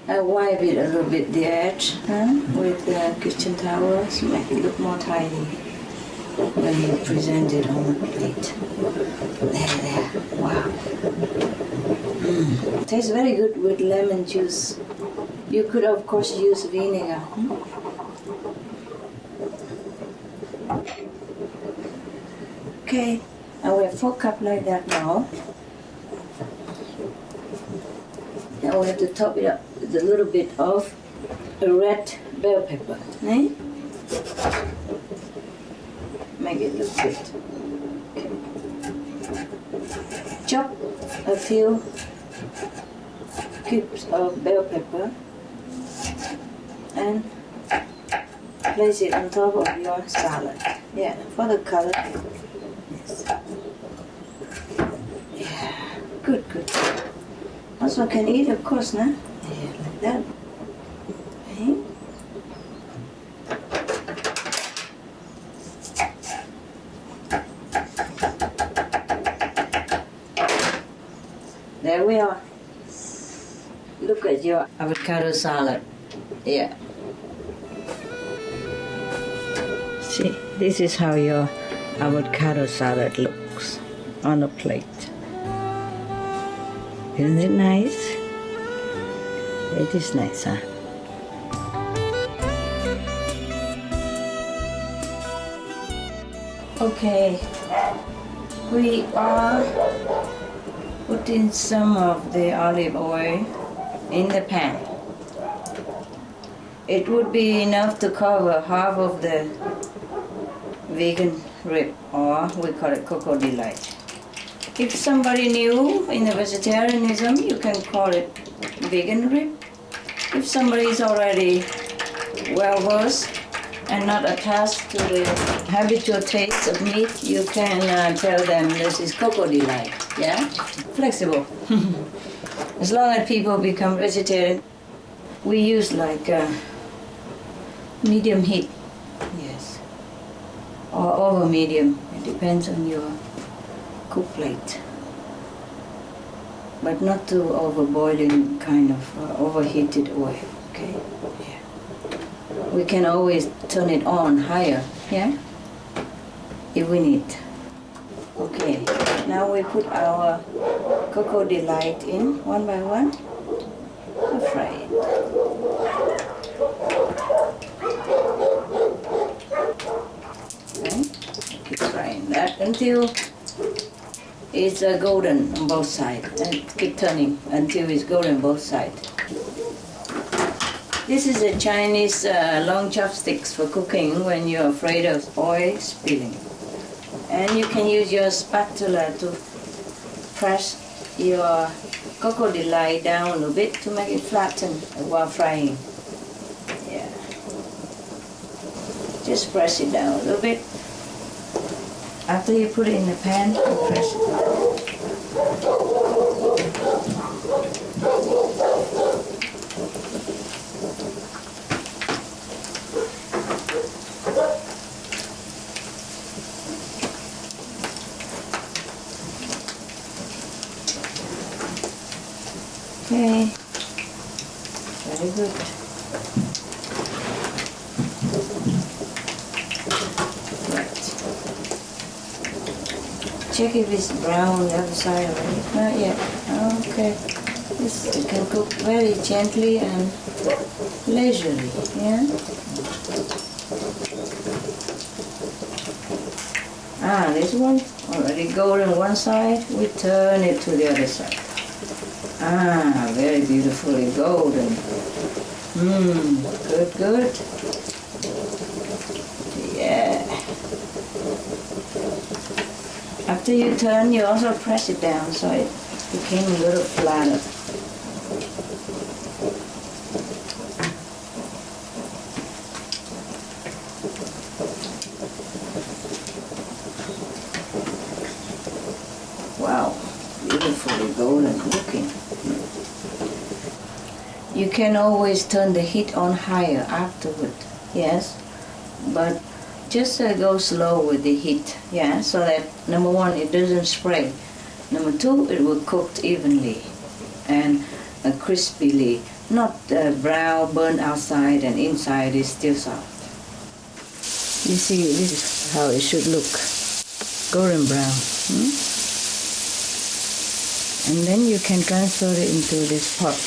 I wipe it a little bit the edge with the kitchen towel to make it look more tidy when you present it on the plate. There, wow. Tastes very good with lemon juice. You could of course use vinegar. Okay, and we have 4 cups like that now. Now we have to top it up with a little bit of a red bell pepper. Eh? Make it look good. Okay. Chop a few cubes of bell pepper and place it on top of your salad. Yeah, for the color. Yes. Yeah, good, good. Also can eat, of course, nah? Yeah, like that. Okay. There we are. Look at your avocado salad. Yeah. See, this is how your avocado salad looks on a plate. Isn't it nice? It is nice, huh? Okay, we are putting some of the olive oil in the pan. It would be enough to cover half of the vegan rib, or we call it Cocoa Delight. If somebody new in the vegetarianism, you can call it vegan rib. If somebody is already well versed and not attached to the habitual taste of meat, you can tell them this is Cocoa Delight. Yeah, flexible. As long as people become vegetarian, we use like medium heat. Yes, or over medium. It depends on your cook plate, but not too over boiling kind of overheated oil. Okay. Yeah. We can always turn it on higher. Yeah. If we need. Okay. Now we put our Cocoa Delight in one by one. Fry it. Okay. Keep frying that until it's golden on both sides, and keep turning until it's golden on both sides. This is a Chinese long chopsticks for cooking when you're afraid of oil spilling. And you can use your spatula to press your Cocoa Delight down a bit to make it flatten while frying. Yeah. Just press it down a little bit. After you put it in the pan, you press it down. Okay, very good. Right. Check if it's brown the other side already. Not yet. Okay. This you can cook very gently and leisurely. Yeah. This one already golden one side. We turn it to the other side. Very beautifully golden. Good, good. Yeah. After you turn, you also press it down so it became a little flatter. Wow, beautifully golden looking. You can always turn the heat on higher afterward, yes, but just go slow with the heat, yeah, so that number one, it doesn't spray. Number two, it will cook evenly and crispily, not brown, burnt outside and inside is still soft. You see, this is how it should look, golden brown. And then you can transfer it into this pot.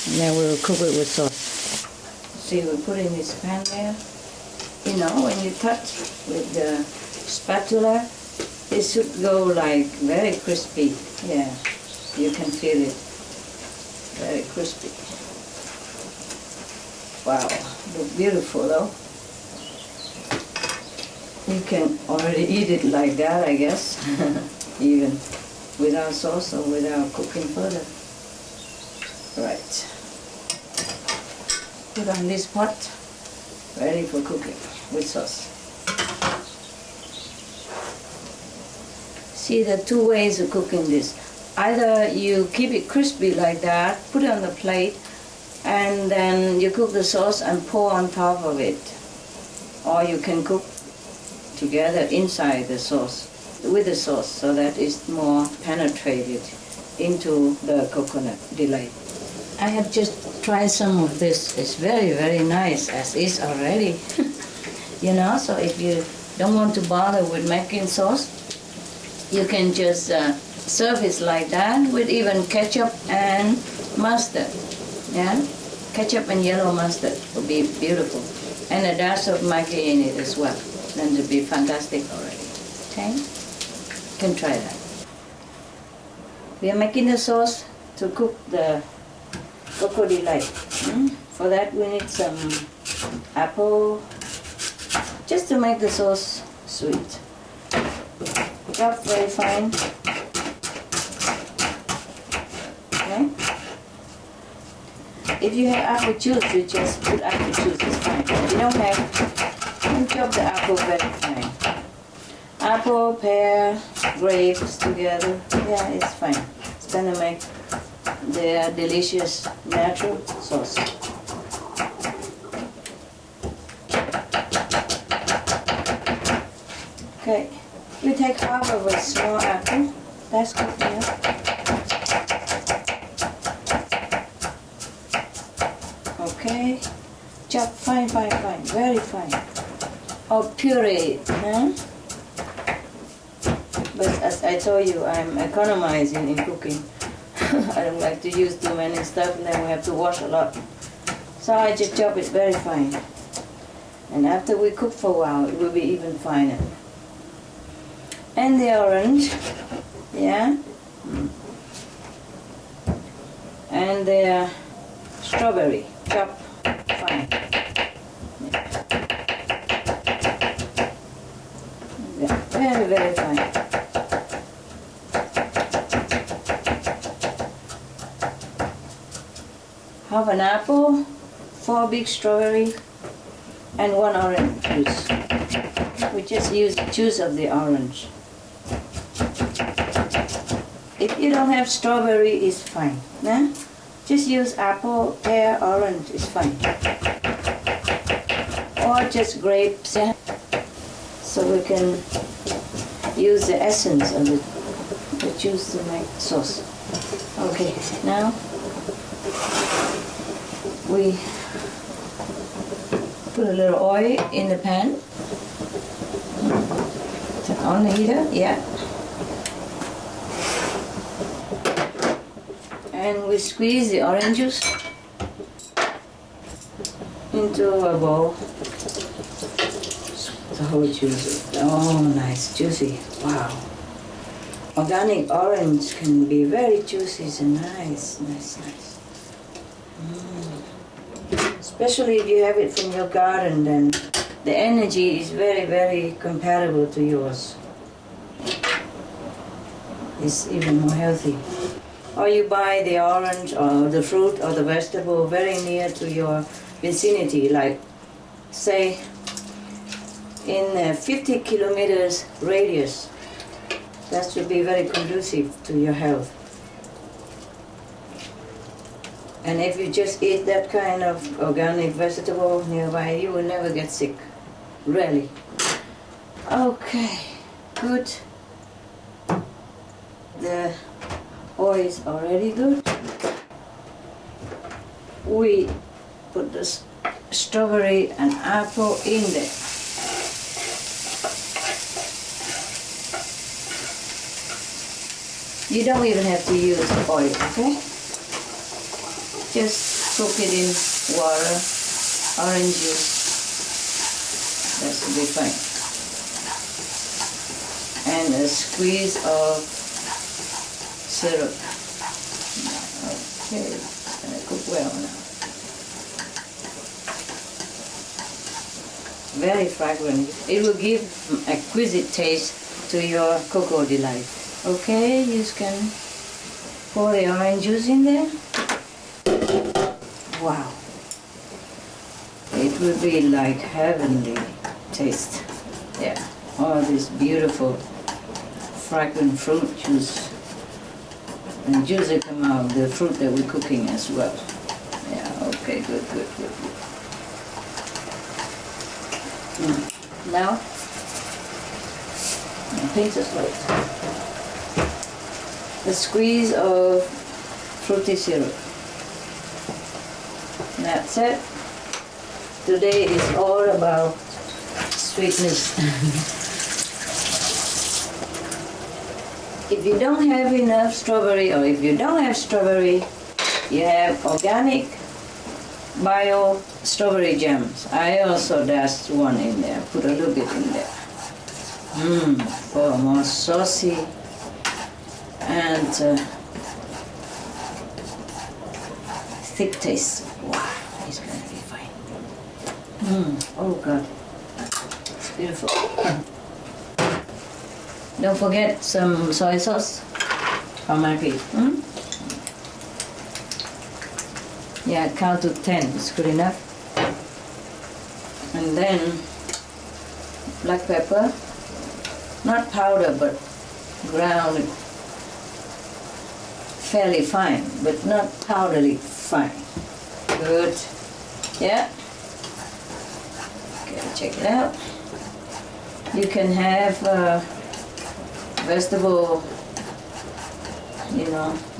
And then we'll cook it with sauce. See, we put it in this pan there. You know, when you touch with the spatula, it should go like very crispy. Yeah, you can feel it. Very crispy. Wow, look beautiful though. You can already eat it like that, I guess, even without sauce or without cooking further. Right. Put on this pot, ready for cooking with sauce. See, there are two ways of cooking this. Either you keep it crispy like that, put it on the plate, and then you cook the sauce and pour on top of it. Or you can cook together inside the sauce, with the sauce, so that it's more penetrated into the Coconut Delight. I have just tried some of this. It's very, very nice as is already. You know, so if you don't want to bother with making sauce, you can just serve it like that with even ketchup and mustard. Yeah, ketchup and yellow mustard would be beautiful, and a dash of Maggi in it as well. Then it'd be fantastic already. Okay, you can try that. We are making the sauce to cook the Cocoa Delight. For that we need some apple, just to make the sauce sweet. Chop very fine. Okay. If you have apple juice, you just put apple juice, it's fine. If you don't have, you chop the apple very fine. Apple, pear, grapes together, yeah, it's fine. It's gonna make the delicious natural sauce. Okay, we take half of a small apple. That's good enough. Okay, chop fine, very fine. Or puree, huh? But as I told you, I'm economizing in cooking. I don't like to use too many stuff and then we have to wash a lot. So I just chop it very fine. And after we cook for a while, it will be even finer. And the orange, yeah. And the strawberry, chop fine. Yeah, very fine. Half an apple, 4 big strawberry, and 1 orange juice. We just use the juice of the orange. If you don't have strawberry, it's fine. Nah? Just use apple, pear, orange, it's fine. Or just grapes, yeah? So we can use the essence of the juice to make sauce. Okay, now we put a little oil in the pan. Turn on the heater, yeah. And we squeeze the orange juice into a bowl. The whole juice. Oh, nice, juicy. Wow. Organic orange can be very juicy and nice. Especially if you have it from your garden, then the energy is very comparable to yours. It's even more healthy. Or you buy the orange or the fruit or the vegetable very near to your vicinity, like say in a 50 kilometers radius. That should be very conducive to your health. And if you just eat that kind of organic vegetable nearby, you will never get sick. Really. Okay, good. The oil is already good. We put the strawberry and apple in there. You don't even have to use oil, okay? Just cook it in water, orange juice. That should be fine. And a squeeze of syrup. Okay, it's gonna cook well now. Very fragrant. It will give exquisite taste to your cocoa delight. Okay, you can pour the orange juice in there. Wow. It will be like heavenly taste. Yeah, all this beautiful fragrant fruit juice. And juice will come out of the fruit that we're cooking as well. Yeah, okay, good. Now, pinch of salt. A squeeze of fruity syrup. That's it. Today is all about sweetness. If you don't have enough strawberry, or if you don't have strawberry, you have organic bio strawberry jams. I also dashed one in there, put a little bit in there. For more saucy and thick taste. Wow, it's good. Oh God, it's beautiful. Don't forget some soy sauce for Maggie. Yeah, count to 10 is good enough. And then black pepper, not powder but ground fairly fine, but not powdery fine. Good. Yeah. Okay, check it out. You can have vegetable,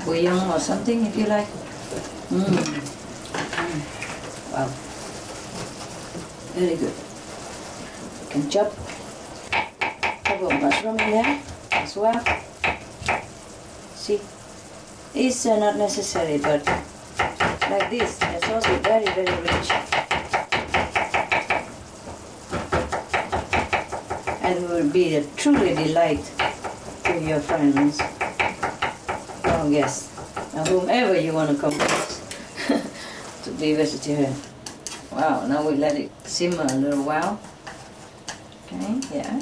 bouillon or something if you like. Wow. Very good. You can chop couple of mushroom in there as well. See, it's not necessary, but like this, the sauce is very, very rich. And will be a truly delight to your friends or guests, or whomever you want to come with to be vegetarian. Wow, now we let it simmer a little while. Okay, yeah.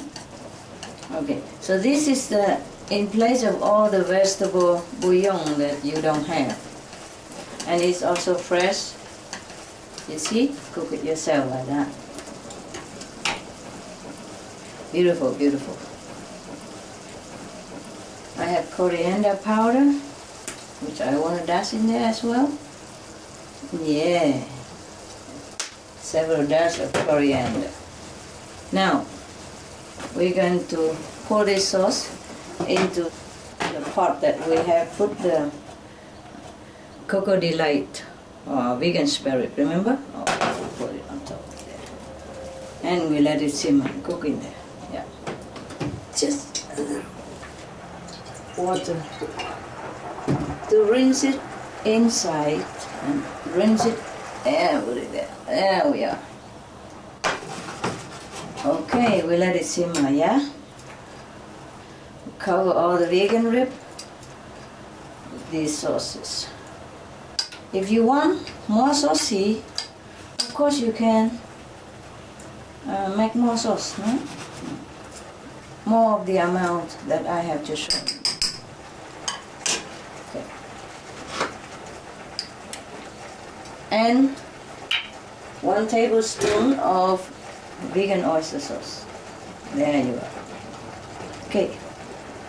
Okay, so this is the, in place of all the vegetable bouillon that you don't have. And it's also fresh. You see? Cook it yourself like that. Beautiful, beautiful. I have coriander powder, which I want to dash in there as well. Yeah. Several dashes of coriander. Now, we're going to pour this sauce into the pot that we have put the Cocoa Delight vegan spirit, remember? Oh, put it on top of there. And we let it simmer, cook in there. Yeah. Just a little water to rinse it inside and rinse it. Yeah, put it there. There we are. Okay, we let it simmer, yeah? Cover all the vegan rib with these sauces. If you want more saucy, of course you can make more sauce, no? More of the amount that I have just shown. Okay. And 1 tablespoon of vegan oyster sauce. There you are. Okay.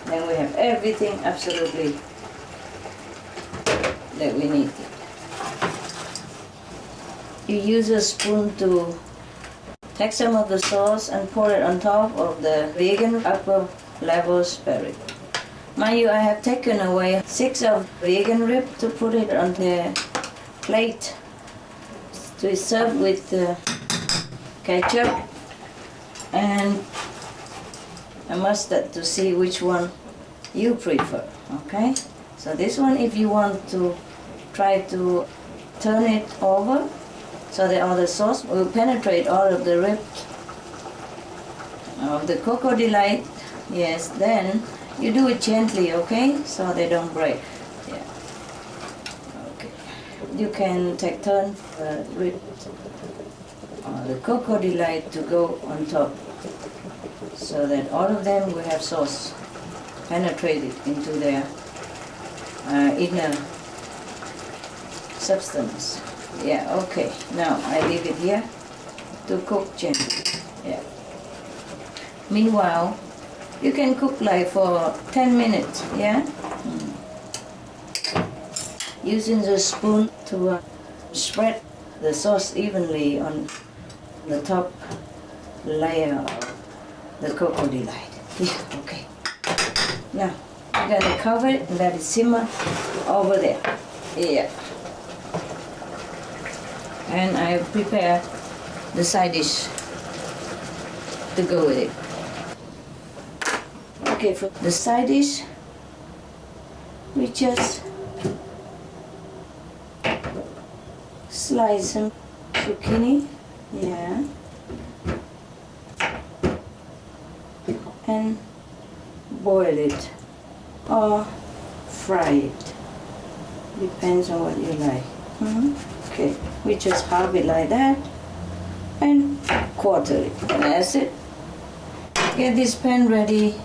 Then we have everything absolutely that we need. You use a spoon to take some of the sauce and pour it on top of the vegan upper level spirit. Mind you, I have taken away 6 of vegan rib to put it on the plate to be served with ketchup and a mustard to see which one you prefer, okay? So this one, if you want to try to turn it over so that all the sauce will penetrate all of the rib of the Cocoa Delight, yes, then you do it gently, okay? So they don't break. Yeah. Okay. You can take turn the rib or the Cocoa Delight to go on top so that all of them will have sauce penetrated into their inner substance. Yeah, okay. Now I leave it here to cook gently. Yeah. Meanwhile, you can cook like for 10 minutes, yeah? Using the spoon to spread the sauce evenly on the top layer of the Cocoa Delight. Yeah, okay. Now, I'm gonna cover it and let it simmer over there. Yeah. And I prepare the side dish to go with it. Okay, for the side dish, we just slice some zucchini, yeah, and boil it or fry it. Depends on what you like. Okay, we just halve it like that and quarter it. And that's it. Get this pan ready,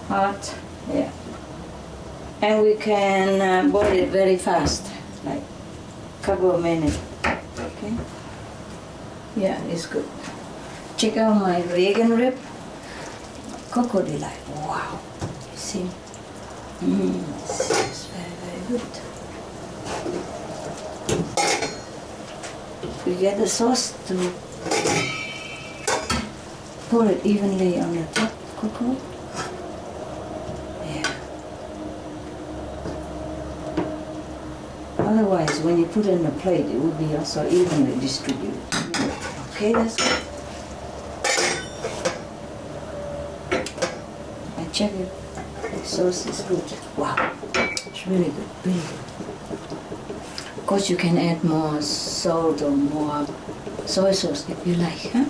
hot, yeah. And we can boil it very fast, like a couple of minutes, okay? Yeah, it's good. Check out my vegan rib, Coco Delight. Wow, you see? This is very, very good. We get the sauce to pour it evenly on the top, Coco. Yeah. Otherwise, when you put it in a plate, it would be also evenly distributed. Okay, that's good. I check it. The sauce is good. Wow, it's really good, really good. Of course, you can add more salt or more soy sauce if you like, huh?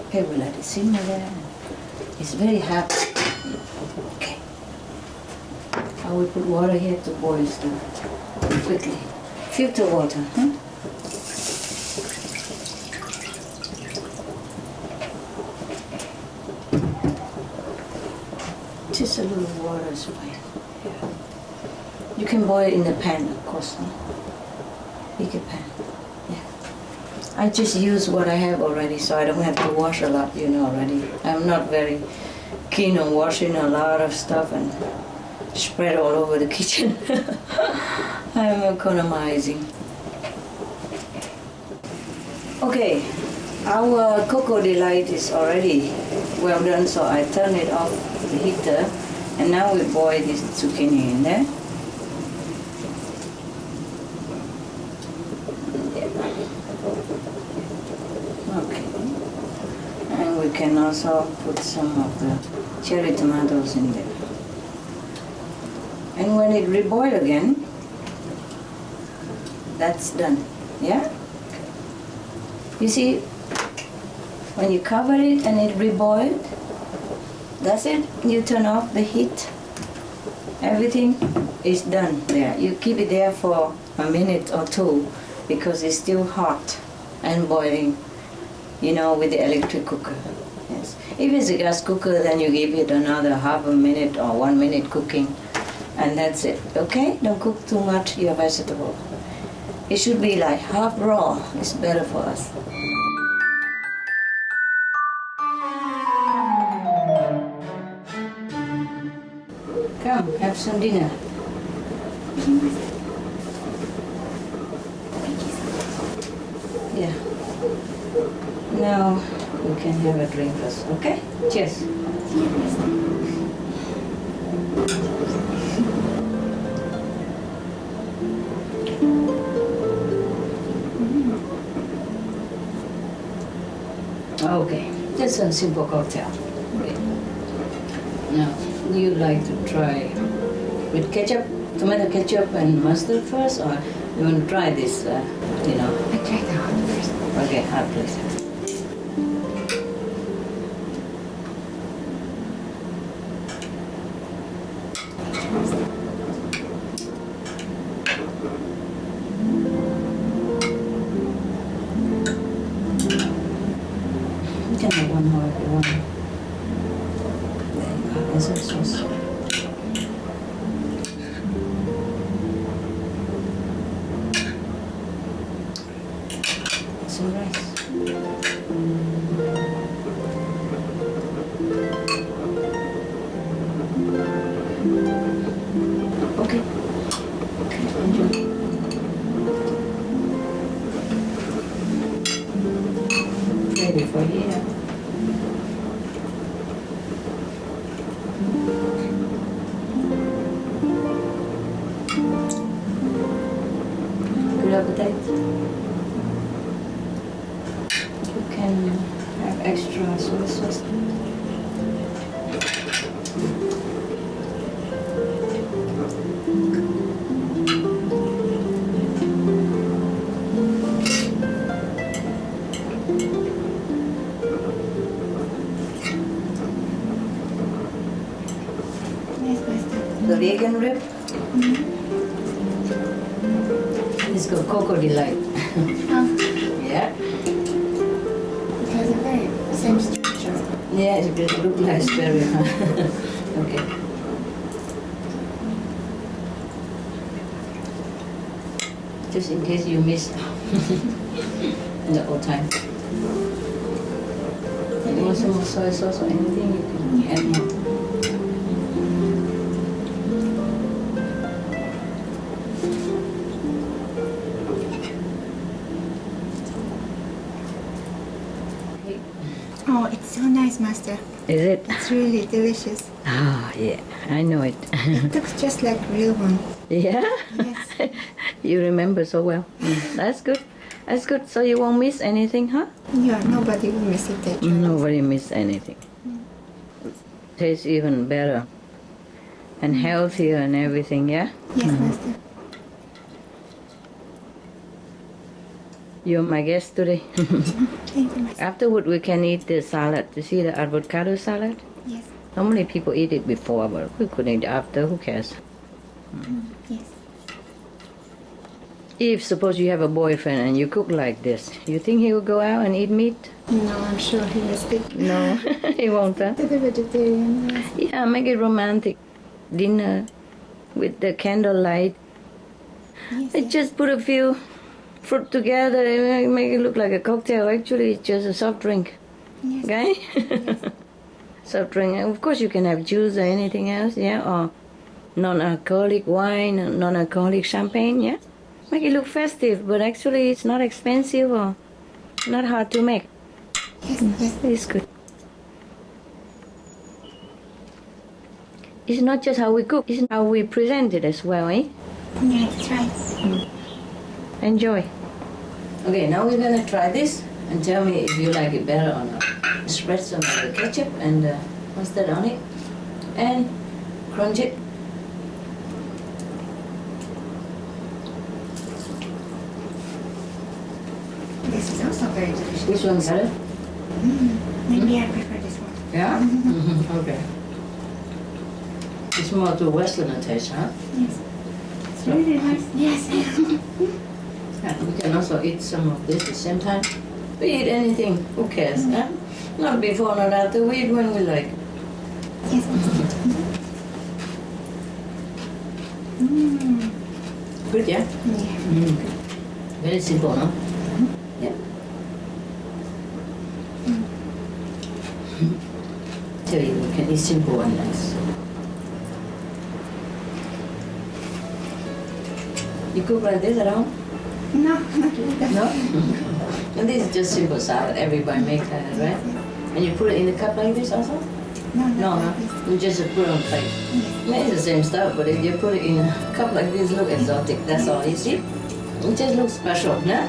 Okay, we let it simmer there. It's very hot. Okay. I will put water here to boil stuff quickly. Filter water, huh? Just a little water is fine. Yeah. You can boil it in the pan, of course. Huh? Bigger pan. Yeah. I just use what I have already, so I don't have to wash a lot, you know already. I'm not very keen on washing a lot of stuff and spread all over the kitchen. I'm economizing. Okay, our Coco Delight is already well done, so I turn it off the heater, and now we boil this zucchini in there. Okay, and we can also put some of the cherry tomatoes in there. And when it reboil again, that's done, yeah? You see, when you cover it and it reboiled, that's it. You turn off the heat. Everything is done there. You keep it there for a minute or two because it's still hot and boiling, you know, with the electric cooker. Yes. If it's a gas cooker, then you give it another half a minute or 1 minute cooking, and that's it. Okay? Don't cook too much your vegetable. It should be like half raw. It's better for us. Come, have some dinner. Yeah. Now we can have a drink first, okay? Cheers. Okay, just a simple cocktail. Okay. Now, you like to try with ketchup, tomato ketchup and mustard first, or you want to try this, you know? I tried the hot first. Okay, hot please. You can have one more if you want. There you go, there's some sauce. Some rice. Okay. Okay, enjoy. Ready for here. Good appetite. You can have extra soy sauce. The vegan rib. It's called Coco Delight. Yeah. same structure. Yeah, it looks like sparrow. Okay. Just in case you miss the old time. And you want some more soy sauce or anything, you can add more. Oh, it's so nice, Master. Is it? It's really delicious. Ah, yeah, I know it. It looks just like real one. Yeah? Yes. You remember so well. That's good. That's good. So you won't miss anything, huh? Yeah, nobody will miss it. They try. Nobody miss anything. Tastes even better and healthier and everything, yeah? Yes, Master. You're my guest today. Thank you, Master. Afterward, we can eat the salad. You see the avocado salad? Yes. Normally people eat it before, but we could eat after. Who cares? Yes. If suppose you have a boyfriend and you cook like this, you think he will go out and eat meat? No, I'm sure he will stick No, he won't. Huh? to the vegetarian. Yes. Yeah, make it romantic. Dinner with the candlelight. Yes, I just put a few fruit together and make it look like a cocktail. Actually, it's just a soft drink. Yes. Okay? Soft drink. And of course, you can have juice or anything else, yeah? Or non-alcoholic wine, non-alcoholic champagne, yeah? Make it look festive, but actually it's not expensive or not hard to make. Yes, yes. It's good. It's not just how we cook, it's how we present it as well, eh? Yeah, that's right. Enjoy. Okay, now we're gonna try this and tell me if you like it better or not. Spread some of the ketchup and mustard on it and crunch it. This is also very delicious. Which one's better? Maybe I prefer this one. Yeah? Okay. It's more to Westerner taste, huh? Yes. It's really nice. Yes. Yeah, we can also eat some of this at the same time. We eat anything, who cares, huh? Not before, not after, we eat when we like. Yes. Good, yeah? Yeah. Very simple, no? Yeah. Tell you, we can eat simple and nice. You cook like this at home? No, not like that. No? And this is just simple salad. Everybody makes that, right? And you put it in a cup like this also? No, No, not no. like this. You just put it on plate. I mean, it's the same stuff, but if you put it in a cup like this, look exotic. That's all. You see? It just looks special, yeah?